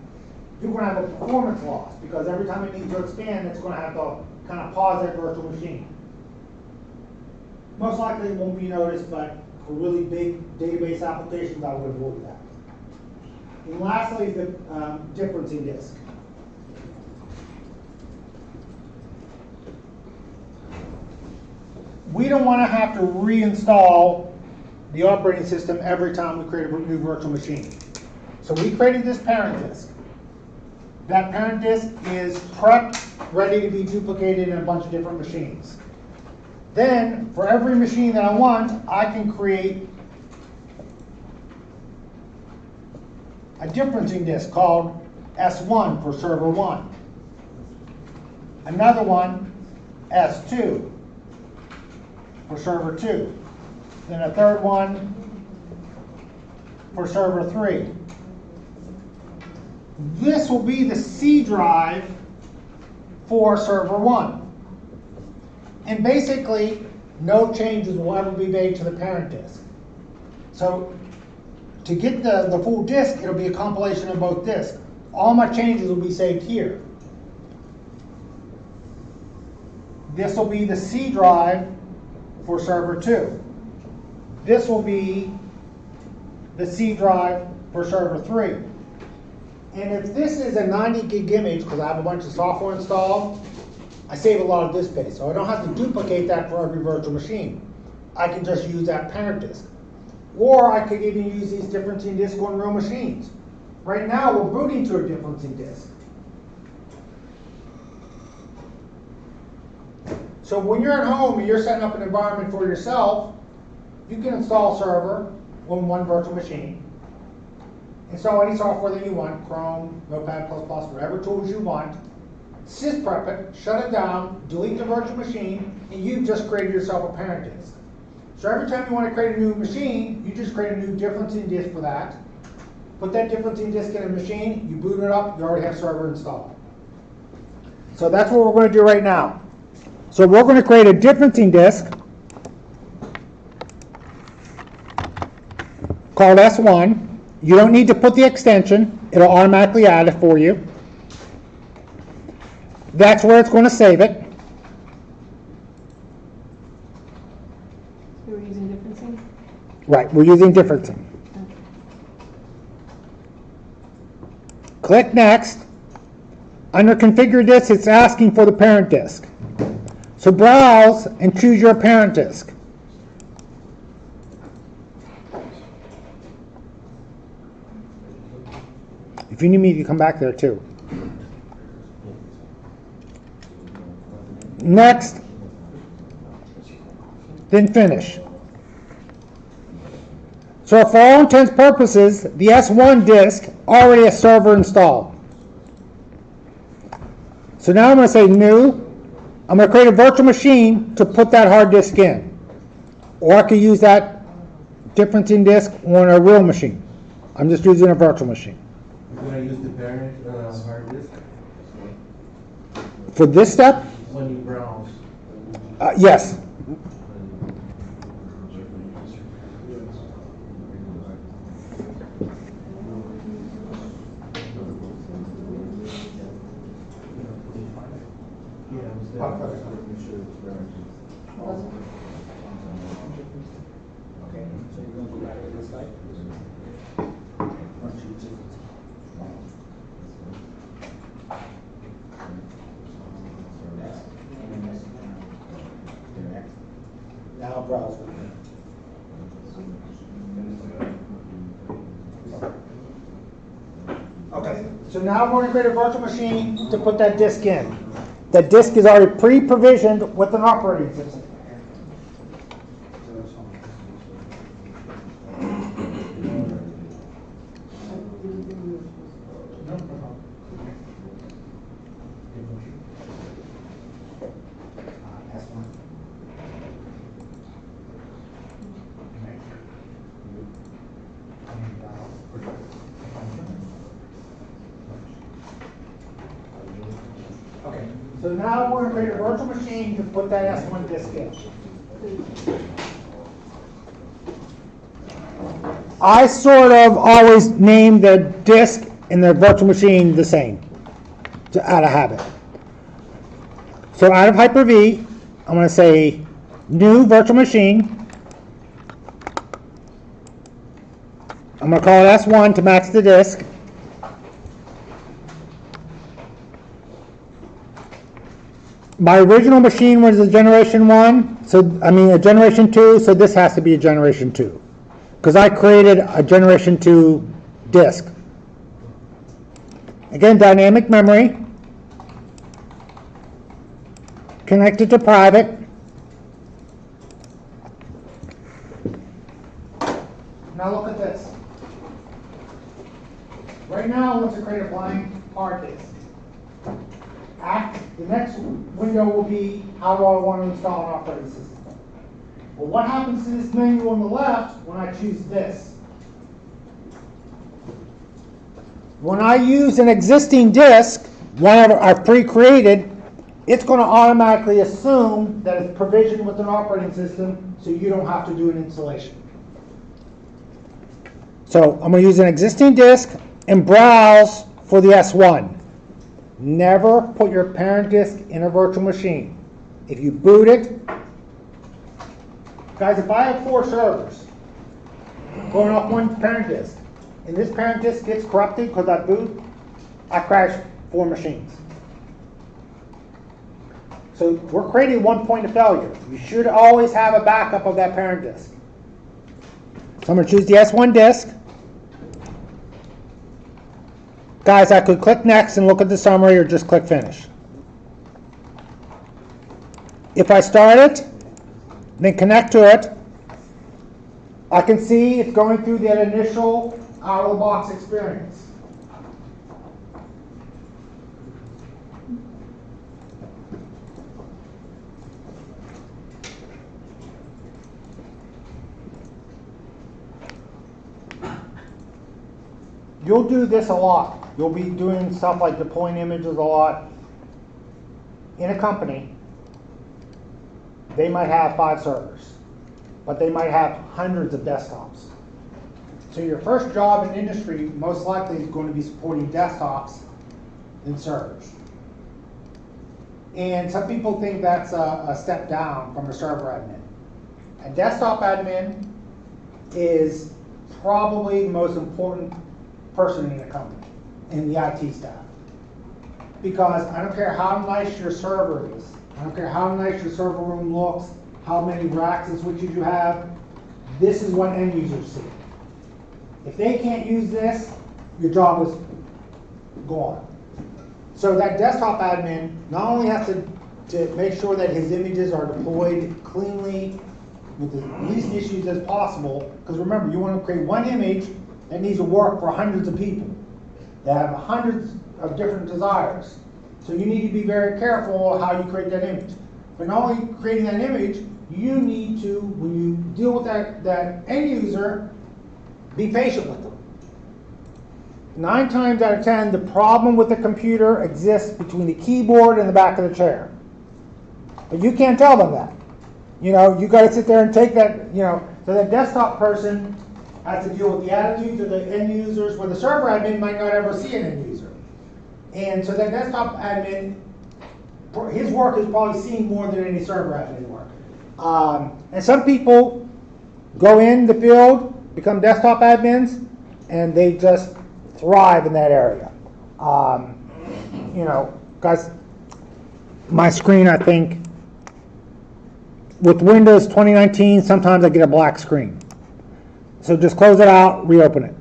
you're going to have a performance loss because every time it needs to expand, it's going to have to kind of pause that virtual machine. Most likely it won't be noticed, but for really big database applications, I would avoid that. And lastly, the difference in disk. We don't want to have to reinstall the operating system every time we create a new virtual machine. So we created this parent disk. That parent disk is prepped, ready to be duplicated in a bunch of different machines. Then, for every machine that I want, I can create a differencing disk called S1 for server 1. Another one, S2 for server 2. Then a third one for server 3. This will be the C drive for server 1. And basically, no changes will ever be made to the parent disk. So to get the full disk, it'll be a compilation of both disks. All my changes will be saved here. This will be the C drive for server 2. This will be the C drive for server 3. And if this is a 90 gig image, because I have a bunch of software installed, I save a lot of disk space. So I don't have to duplicate that for every virtual machine. I can just use that parent disk. Or I could even use these differencing disks on real machines. Right now, we're booting to a differencing disk. So when you're at home and you're setting up an environment for yourself, you can install a server on one virtual machine. Install any software that you want, Chrome, Notepad++, whatever tools you want. Sysprep it, shut it down, delete the virtual machine, and you've just created yourself a parent disk. So every time you want to create a new machine, you just create a new differencing disk for that. Put that differencing disk in a machine, you boot it up, you already have server installed. So that's what we're going to do right now. So we're going to create a differencing disk called S1. You don't need to put the extension, it'll automatically add it for you. That's where it's going to save it. So we're using differencing? Right, we're using differencing. Okay. Click Next. Under Configure Disk, it's asking for the parent disk. So browse and choose your parent disk. If you need me to come back there too. Next, then finish. So for all intents and purposes, the S1 disk already has server installed. So now I'm going to say new. I'm going to create a virtual machine to put that hard disk in. Or I could use that differencing disk on a real machine. I'm just using a virtual machine. You're gonna use the parent hard disk For this step, when you browse. yes. Okay, so you're going to go back to this site? Now browse. Okay, so now we're going to create a virtual machine to put that disk in. That disk is already pre-provisioned with an operating system. Okay, so now we're going to create a virtual machine to put that S1 disk in. I sort of always name the disk and the virtual machine the same, out of habit. So out of Hyper-V, I'm going to say new virtual machine. I'm going to call it S1 to match the disk. My original machine was a generation 1, a generation 2, so this has to be a generation 2. Because I created a generation 2 disk. Again, dynamic memory. Connected to private. Now look at this. Right now I want to create a blank hard disk. The next window will be how do I want to install an operating system. Well, what happens to this menu on the left when I choose this? When I use an existing disk, one I've pre-created, it's going to automatically assume that it's provisioned with an operating system, so you don't have to do an installation. So I'm going to use an existing disk and browse for the S1. Never put your parent disk in a virtual machine. If you boot it, guys, if I have 4 servers going off one parent disk, and this parent disk gets corrupted because I boot, I crash 4 machines. So we're creating one point of failure. You should always have a backup of that parent disk. So I'm going to choose the S1 disk. Guys, I could click next and look at the summary or just click finish. If I start it, then connect to it, I can see it's going through that initial out-of-the-box experience. You'll do this a lot. You'll be doing stuff like deploying images a lot. In a company, they might have 5 servers, but they might have hundreds of desktops. So your first job in industry most likely is going to be supporting desktops and servers. And some people think that's a step down from a server admin. A desktop admin is probably the most important person in the company, in the IT staff. Because I don't care how nice your server is, I don't care how nice your server room looks, how many racks and switches you have, this is what end users see. If they can't use this, your job is gone. So that desktop admin not only has to make sure that his images are deployed cleanly with the least issues as possible, because remember, you want to create one image that needs to work for hundreds of people that have hundreds of different desires. So you need to be very careful how you create that image. But not only creating that image, you need to, when you deal with that end user, be patient with them. 9 times out of 10, the problem with the computer exists between the keyboard and the back of the chair. But you can't tell them that. You know, you got to sit there and take that, you know, so that desktop person has to deal with the attitudes of the end users, where the server admin might not ever see an end user. And so that desktop admin, his work is probably seen more than any server admin work. And some people go in the field, become desktop admins, and they just thrive in that area. You know, guys, my screen, I think, with Windows 2019, sometimes I get a black screen. So just close it out, reopen it.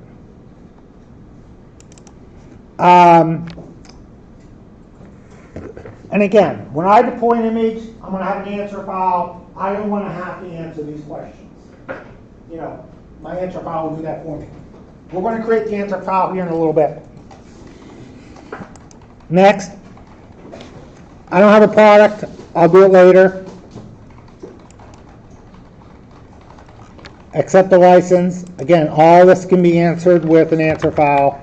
And again, when I deploy an image, I'm going to have an answer file. I don't want to have to answer these questions. You know, my answer file will do that for me. We're going to create the answer file here in a little bit. Next. I don't have a product. I'll do it later. Accept the license. Again, all this can be answered with an answer file.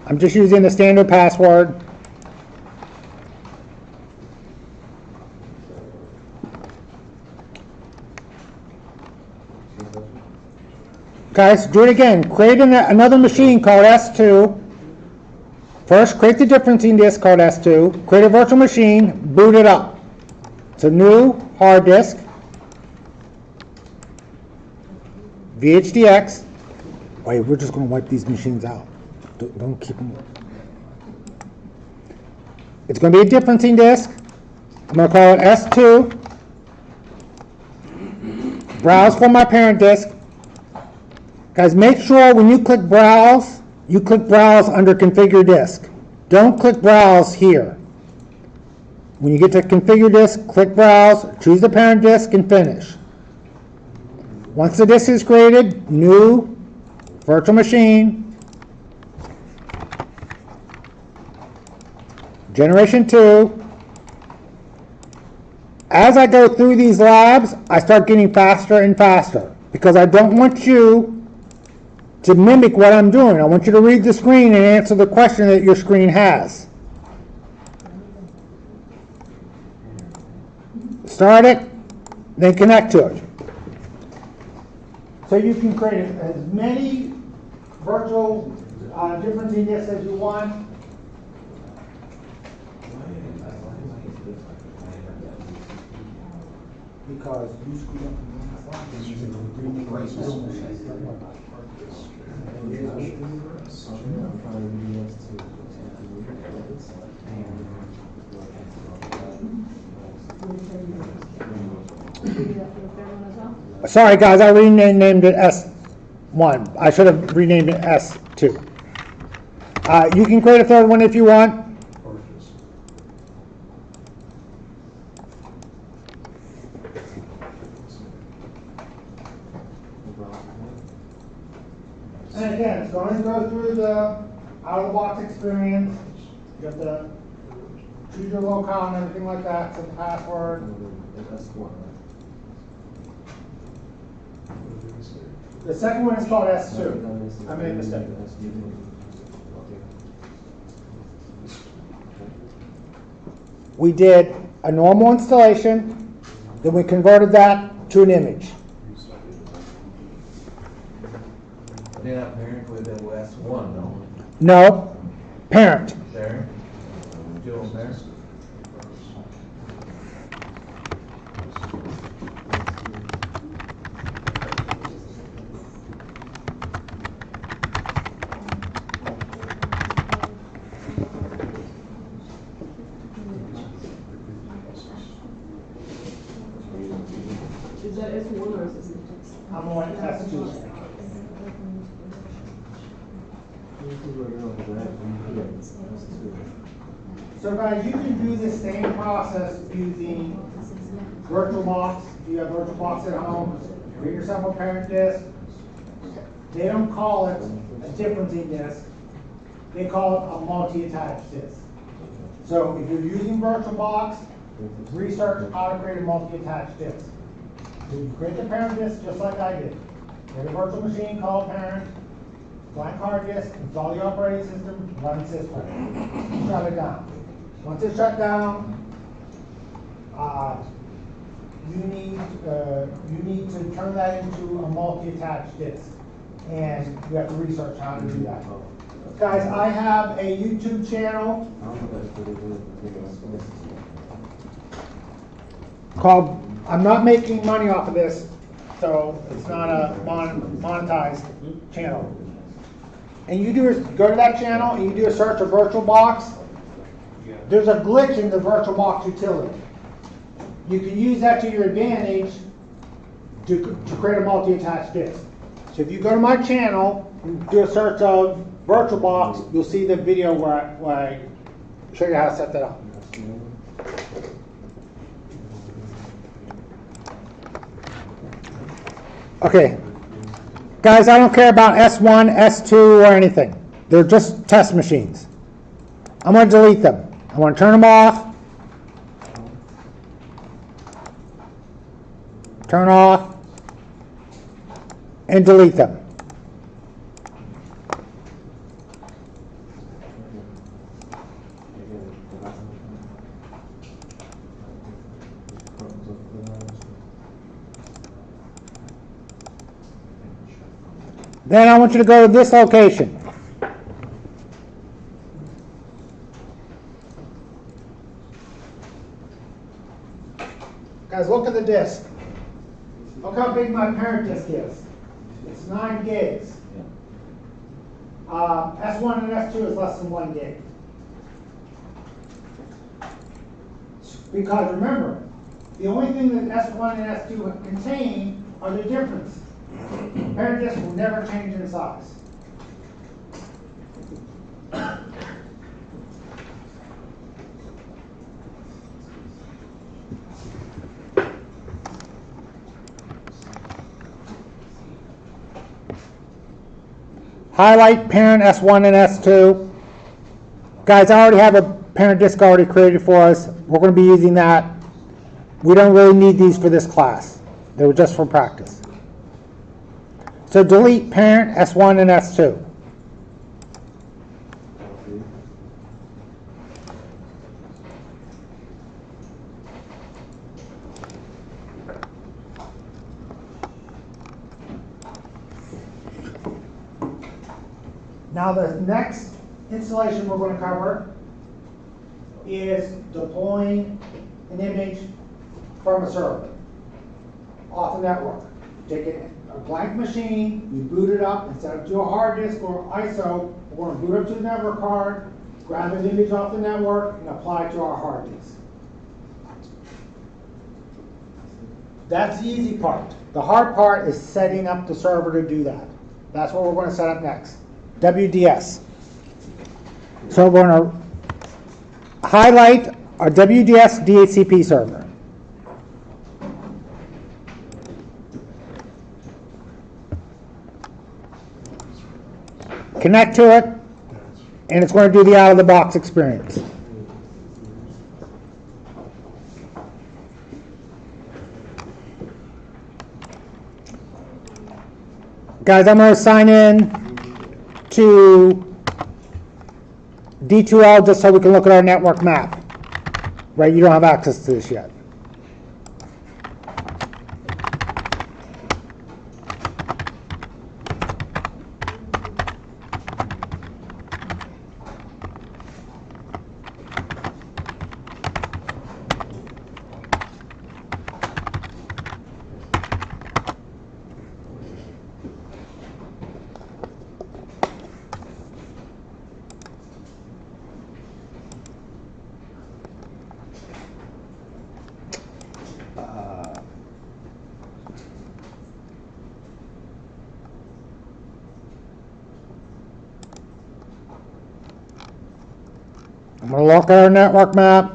I'm just using the standard password. Guys, do it again. Create another machine called S2. First, create the differencing disk called S2. Create a virtual machine. Boot it up. It's a new hard disk. VHDX. Wait, we're just going to wipe these machines out. Don't keep them. It's going to be a differencing disk. I'm going to call it S2. Browse for my parent disk. Guys, make sure when you click browse, you click browse under configure disk. Don't click browse here. When you get to configure disk, click browse, choose the parent disk, and finish. Once the disk is created, new virtual machine, generation 2. As I go through these labs, I start getting faster and faster because I don't want you to mimic what I'm doing. I want you to read the screen and answer the question that your screen has. Start it, then connect to it. So you can create as many virtual differencing disks as you want. Because you screwed up the last line, using the green right now. Should we do that for the third one as well? Sorry, guys, I renamed it S1. I should have renamed it S2. You can create a third one if you want. Purchase. And again, it's going to go through the out-of-the-box experience. You have to choose your locale and everything like that, some password. That's one, What did we say? The second one is called right? S2. I made a mistake. We did a normal installation, then we converted that to an image. Then apparently that was one, no? No, parent. There. Still on there? Is that S1 or is it? I'm on S2. So guys, you can do the same process using VirtualBox. If you have VirtualBox at home, create yourself a parent disk. They don't call it a differencing disk. They call it a multi-attached disk. So if you're using VirtualBox, research how to create a multi-attached disk. So you create the parent disk just like I did. Create a virtual machine called parent, blank hard disk, install the operating system, run system. Shut it down. Once it's shut down, you need to turn that into a multi-attached disk, and you have to research how to do that. Guys, I have a YouTube channel called, I'm not making money off of this, so it's not a monetized channel. And you go to that channel and you do a search of VirtualBox. There's a glitch in the VirtualBox utility. You can use that to your advantage to create a multi-attached disk. So if you go to my channel and do a search of VirtualBox, you'll see the video where I show you how to set that up. Okay. Guys, I don't care about S1, S2, or anything. They're just test machines. I'm going to delete them. I want to turn them off. Turn off. And delete them. Then I want you to go to this location. Guys, look at the disk. Look how big my parent disk is. It's 9 gigs. S1 and S2 is less than 1 gig. Because remember, the only thing that S1 and S2 contain are the difference. Parent disk will never change in size. Highlight parent S1 and S2. Guys, I already have a parent disk already created for us. We're going to be using that. We don't really need these for this class. They were just for practice. So delete parent S1 and S2. Now the next installation we're going to cover is deploying an image from a server off the network. Take a blank machine, you boot it up, and set it to a hard disk or ISO. We're going to boot up to the network card, grab an image off the network, and apply it to our hard disk. That's the easy part. The hard part is setting up the server to do that. That's what we're going to set up next. WDS. So we're going to highlight our WDS DHCP server. Connect to it, and it's going to do the out-of-the-box experience. Guys, I'm going to sign in to D2L just so we can look at our network map. Right, you don't have access to this yet. I'm going to look at our network map.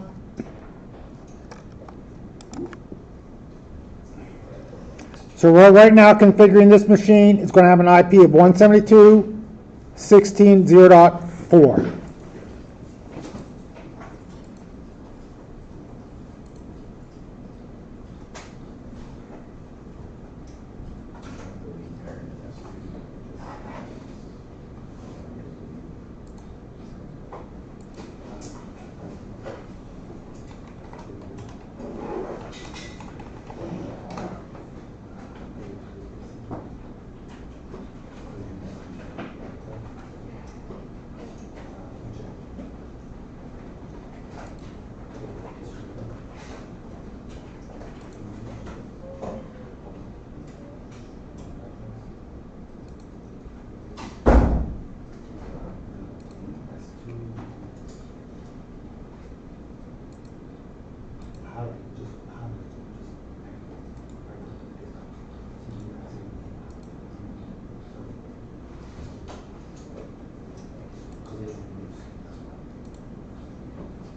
So we're right now configuring this machine. It's going to have an IP of 172.16.0.4.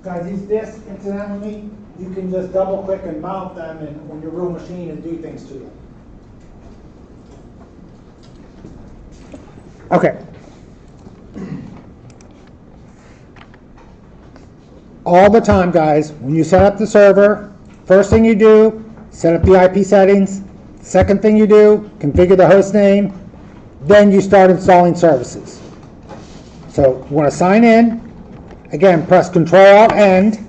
Guys, these discs, incidentally, you can just double click and mount them on your real machine and do things to them. Okay. All the time, guys, when you set up the server, first thing you do, set up the IP settings. Second thing you do, configure the host name. Then you start installing services. So you want to sign in. Again, press Control-Alt-End.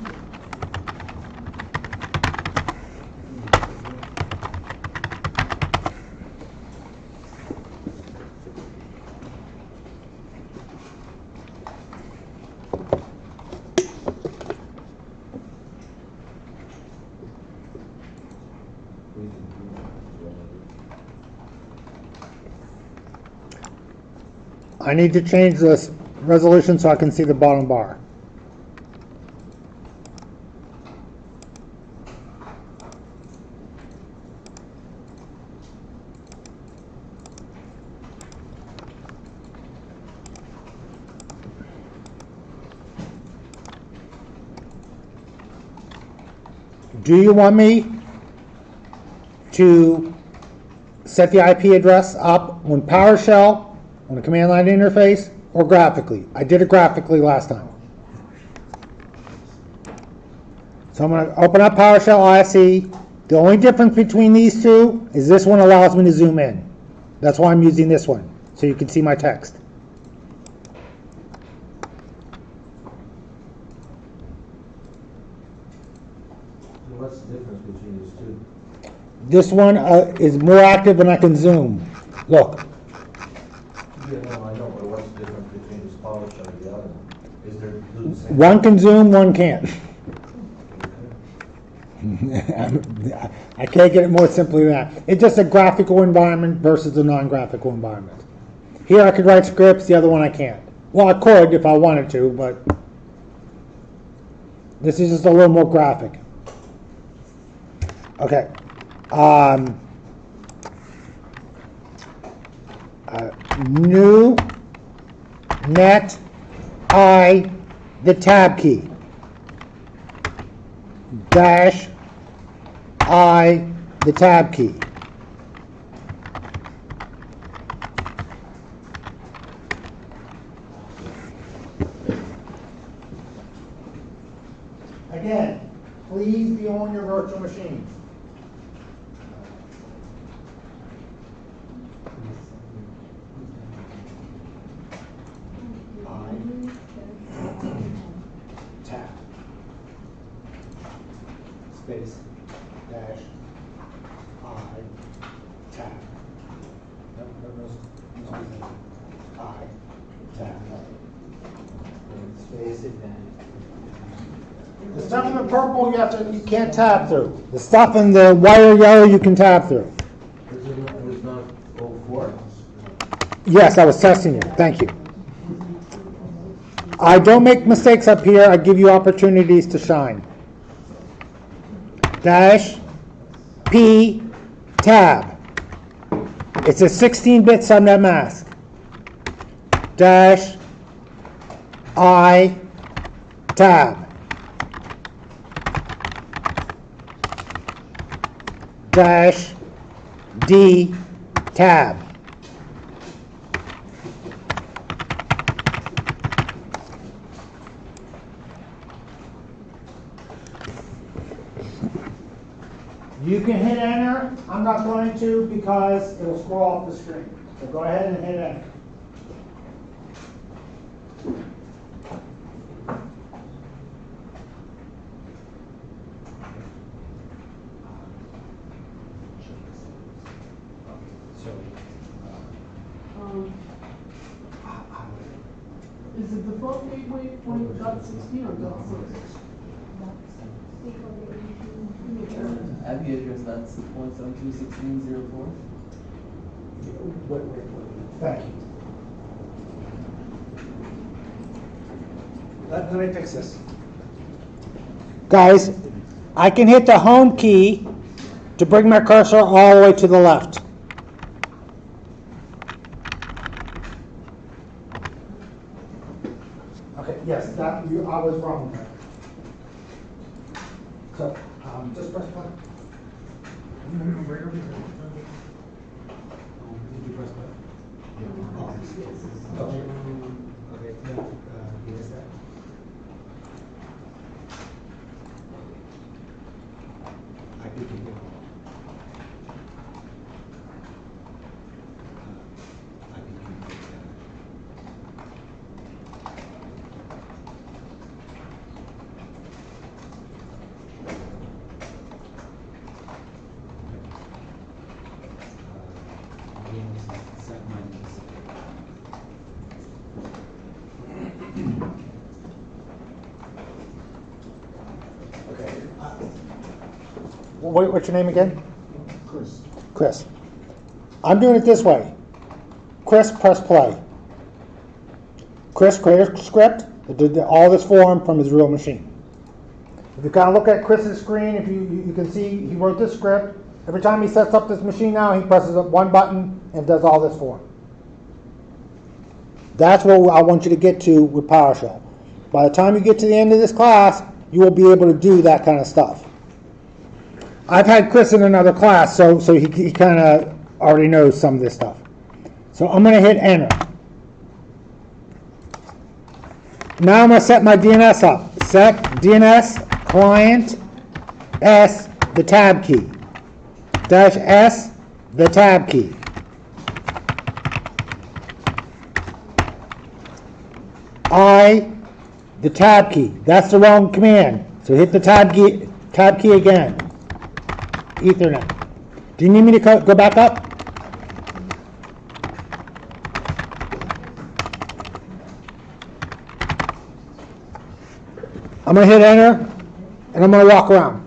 I need to change this resolution so I can see the bottom bar. Do you want me to set the IP address up on PowerShell, on the command line interface, or graphically? I did it graphically last time. So I'm going to open up PowerShell ISE. The only difference between these two is this one allows me to zoom in. That's why I'm using this one, so you can see my text. What's the difference between these two? This one is more active and I can zoom. Look. Yeah, no, I know, but what's the difference between this PowerShell and the other one? Is there do the same? One can zoom, one can't. I can't get it more simply than that. It's just a graphical environment versus a non-graphical environment. Here I could write scripts, the other one I can't. Well, I could if I wanted to, but this is just a little more graphic. Okay. new net I, the tab key, dash I, the tab key. Again, please be on your virtual machines. Tab. Space. Dash. I. Tab. I. Tab. Space it then. The stuff in the purple you can't tab through. The stuff in the white or yellow you can tab through. It was not 04? Yes, I was testing you. Thank you. I don't make mistakes up here. I give you opportunities to shine. Dash P tab. It's a 16-bit subnet mask. Dash I tab. Dash D tab. You can hit enter. I'm not going to because it'll scroll off the screen. So go ahead and hit enter. Is the default gateway point .16 or .6? IP address that's 172.16.04. Thank you. Let me fix this. Guys, I can hit the home key to bring my cursor all the way to the left. Okay, yes, I was wrong there. So, just press play. Did you press play? Okay. Okay, give us that. I think you can. I think you can. What's your name again? Chris. Chris. I'm doing it this way. Chris, press play. Chris created a script that did all this for him from his real machine. If you kind of look at Chris's screen, if you can see he wrote this script. Every time he sets up this machine now, he presses up one button and does all this for him. That's what I want you to get to with PowerShell. By the time you get to the end of this class, you will be able to do that kind of stuff. I've had Chris in another class, so he kind of already knows some of this stuff. So I'm going to hit enter. Now I'm going to set my DNS up. Set DNS client S, the tab key. Dash S, the tab key. I, the tab key. That's the wrong command. So hit the tab key again. Ethernet. Do you need me to go back up? I'm going to hit enter, and I'm going to walk around.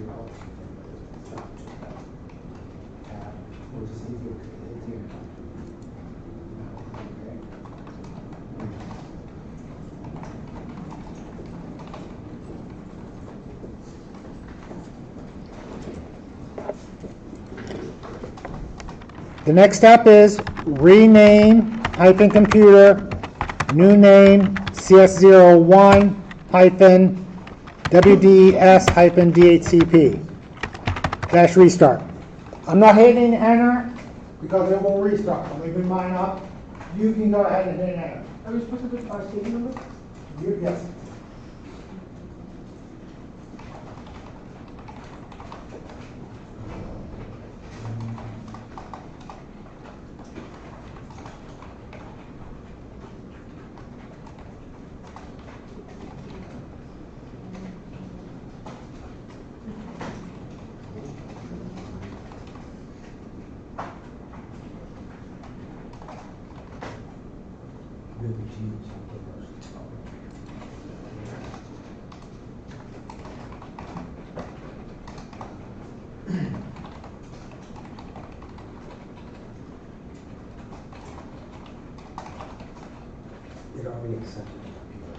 help. Tab, we'll just leave it, it's here. Okay. The next step is rename hyphen computer, new name CS01 hyphen WDS hyphen DHCP dash restart. I'm not hitting enter because it will restart. I'm leaving mine up. You can go ahead and hit enter. Are we supposed to put our CD number? Yes. Really huge. It already accepted the computer.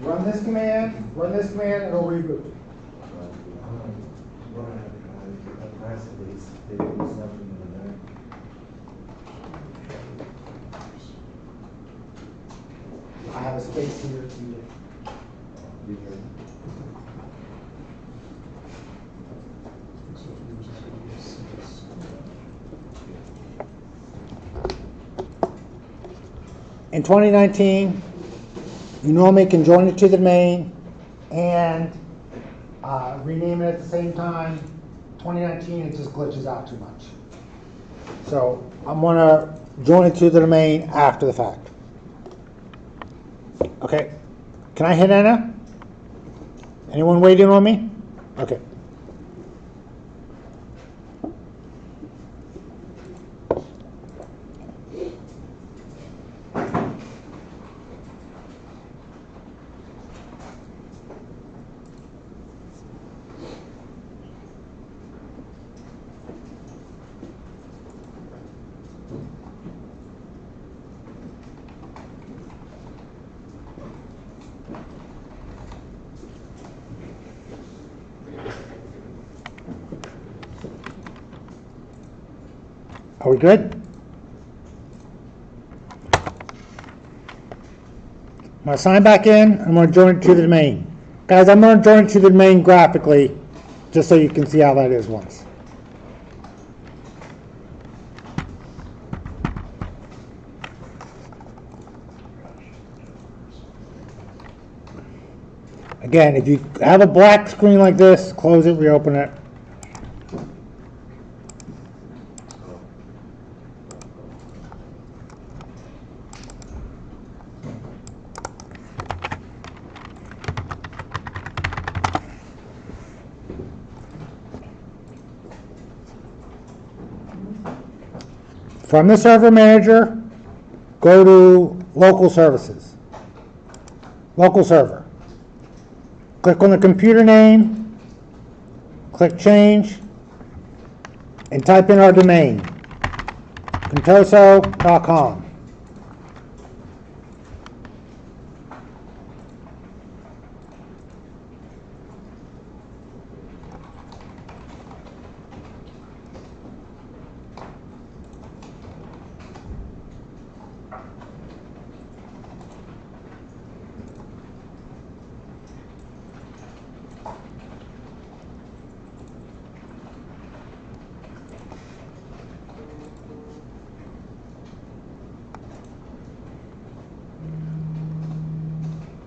Run this command, it'll reboot. I have a space here to. In 2019, you normally can join it to the main and rename it at the same time. 2019, it just glitches out too much. So I'm gonna join it to the domain after the fact. Okay, can I hit enter? Anyone waiting on me? Okay. Are we good? I'm going to sign back in. I'm going to join it to the domain. Guys, I'm going to join it to the domain graphically, just so you can see how that is once. Again, if you have a black screen like this, close it, reopen it. From the server manager, go to local services. Local server. Click on the computer name, click change, and type in our domain, contoso.com.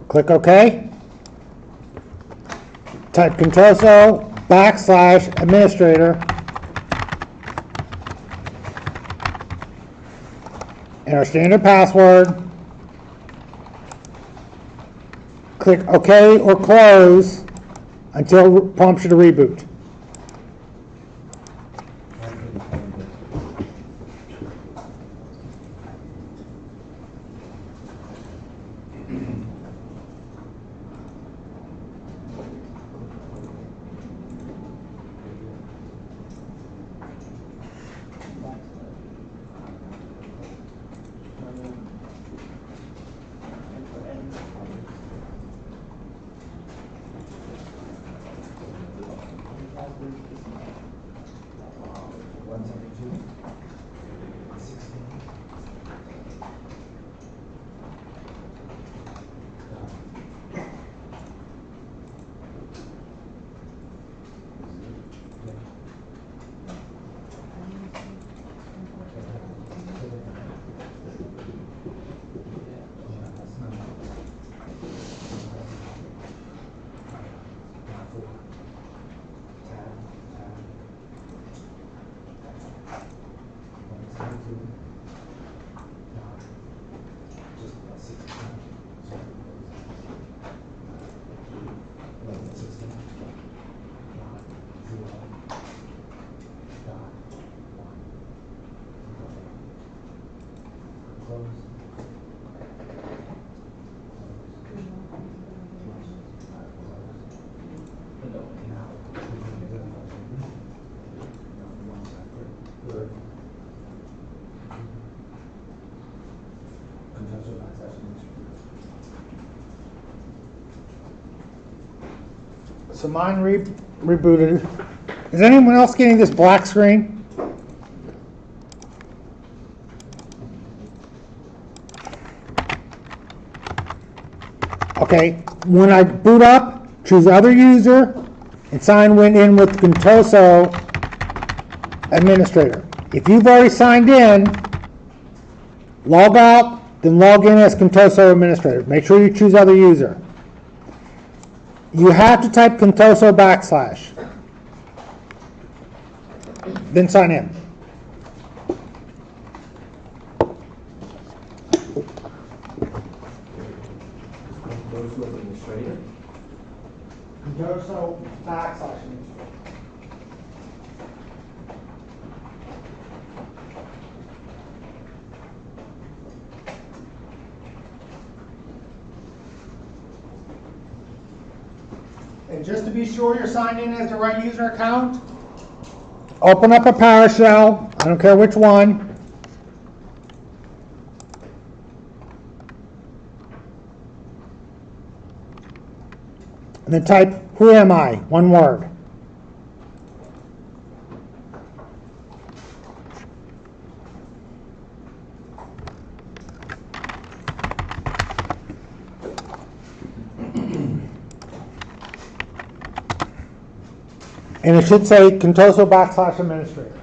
Click OK. Type Contoso /administrator and our standard password. Click OK or close until prompted to reboot. So mine rebooted. Is anyone else getting this black screen? Okay, when I boot up, choose other user and sign in with Contoso administrator. If you've already signed in, log out, then log in as Contoso administrator. Make sure you choose other user. You have to type Contoso /, then sign in. Contoso administrator. Contoso /. And just to be sure you're signed in as the right user account, open up a PowerShell, I don't care which one. And then type, who am I? One word. And it should say Contoso / administrator.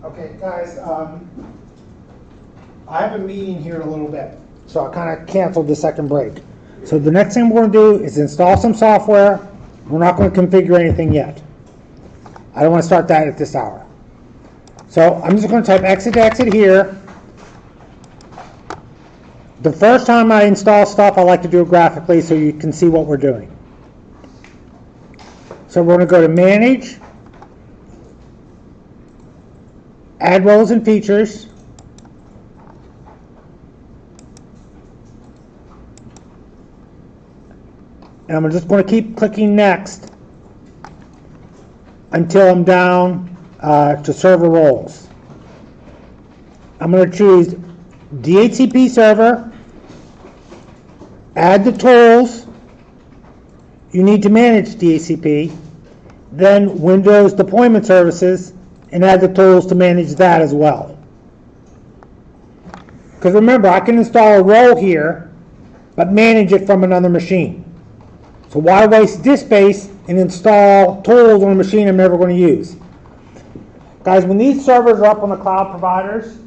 Okay, guys, I have a meeting here in a little bit, so I kind of canceled the second break. So the next thing we're going to do is install some software. We're not going to configure anything yet. I don't want to start that at this hour. So I'm just going to type exit to exit here. The first time I install stuff, I like to do it graphically so you can see what we're doing. So we're going to go to Manage, Add Roles and Features, and I'm just going to keep clicking Next until I'm down to Server Roles. I'm going to choose DHCP Server, add the tools you need to manage DHCP, then Windows Deployment Services, and add the tools to manage that as well. Because remember, I can install a role here, but manage it from another machine. So why waste disk space and install tools on a machine I'm never going to use? Guys, when these servers are up on the cloud providers,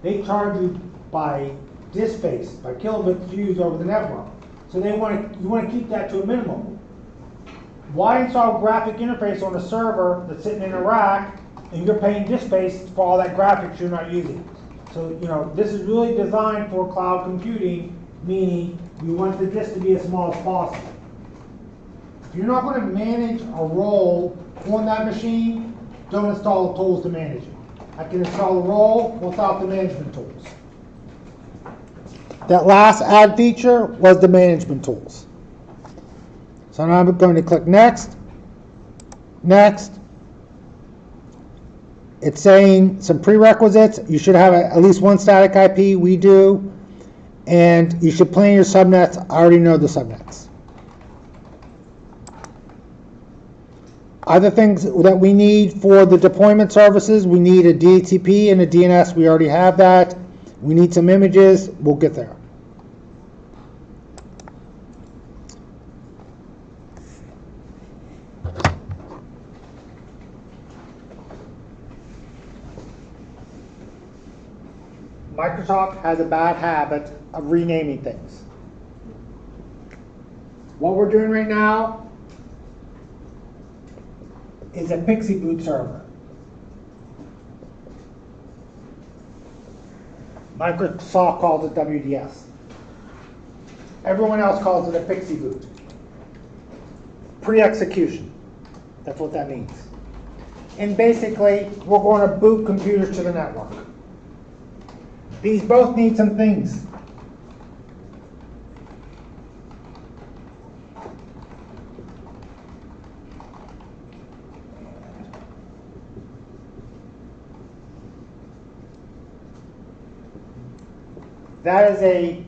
they charge you by disk space, by kilobits used over the network. So you want to keep that to a minimum. Why install a graphic interface on a server that's sitting in a rack and you're paying disk space for all that graphics you're not using? So, this is really designed for cloud computing, meaning you want the disk to be as small as possible. If you're not going to manage a role on that machine, don't install the tools to manage it. I can install a role without the management tools. That last add feature was the management tools. So now I'm going to click Next. Next. It's saying some prerequisites. You should have at least one static IP. We do. And you should plan your subnets. I already know the subnets. Other things that we need for the deployment services, we need a DHCP and a DNS. We already have that. We need some images. We'll get there. Microsoft has a bad habit of renaming things. What we're doing right now is a Pixie Boot server. Microsoft calls it WDS. Everyone else calls it a Pixie Boot. Pre-execution. That's what that means. And basically, we're going to boot computers to the network. These both need some things. That is a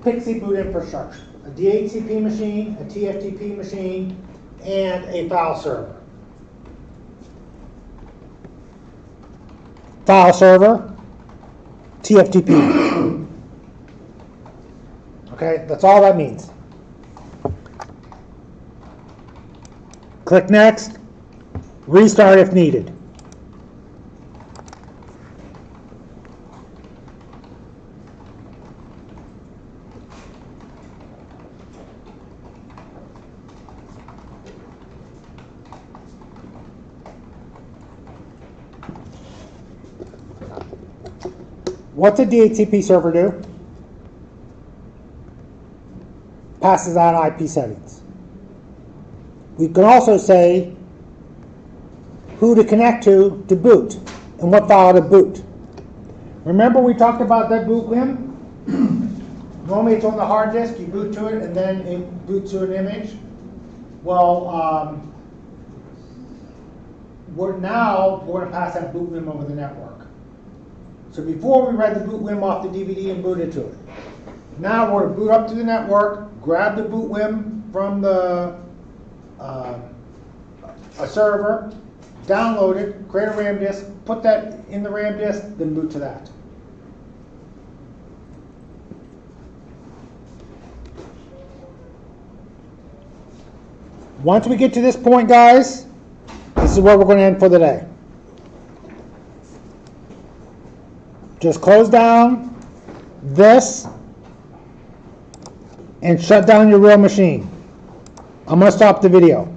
Pixie Boot infrastructure. A DHCP machine, a TFTP machine, and a file server. File server, TFTP. Okay, that's all that means. Click Next. Restart if needed. What's a DHCP server do? Passes out IP settings. We can also say who to connect to boot and what file to boot. Remember we talked about that boot WIM? Normally it's on the hard disk, you boot to it and then it boots to an image. Well, we're going to pass that boot WIM over the network. So before we read the boot WIM off the DVD and booted to it. Now we're going to boot up to the network, grab the boot WIM from the a server, download it, create a RAM disk, put that in the RAM disk, then boot to that. Once we get to this point, guys, this is where we're going to end for the day. Just close down this and shut down your real machine. I'm gonna stop the video.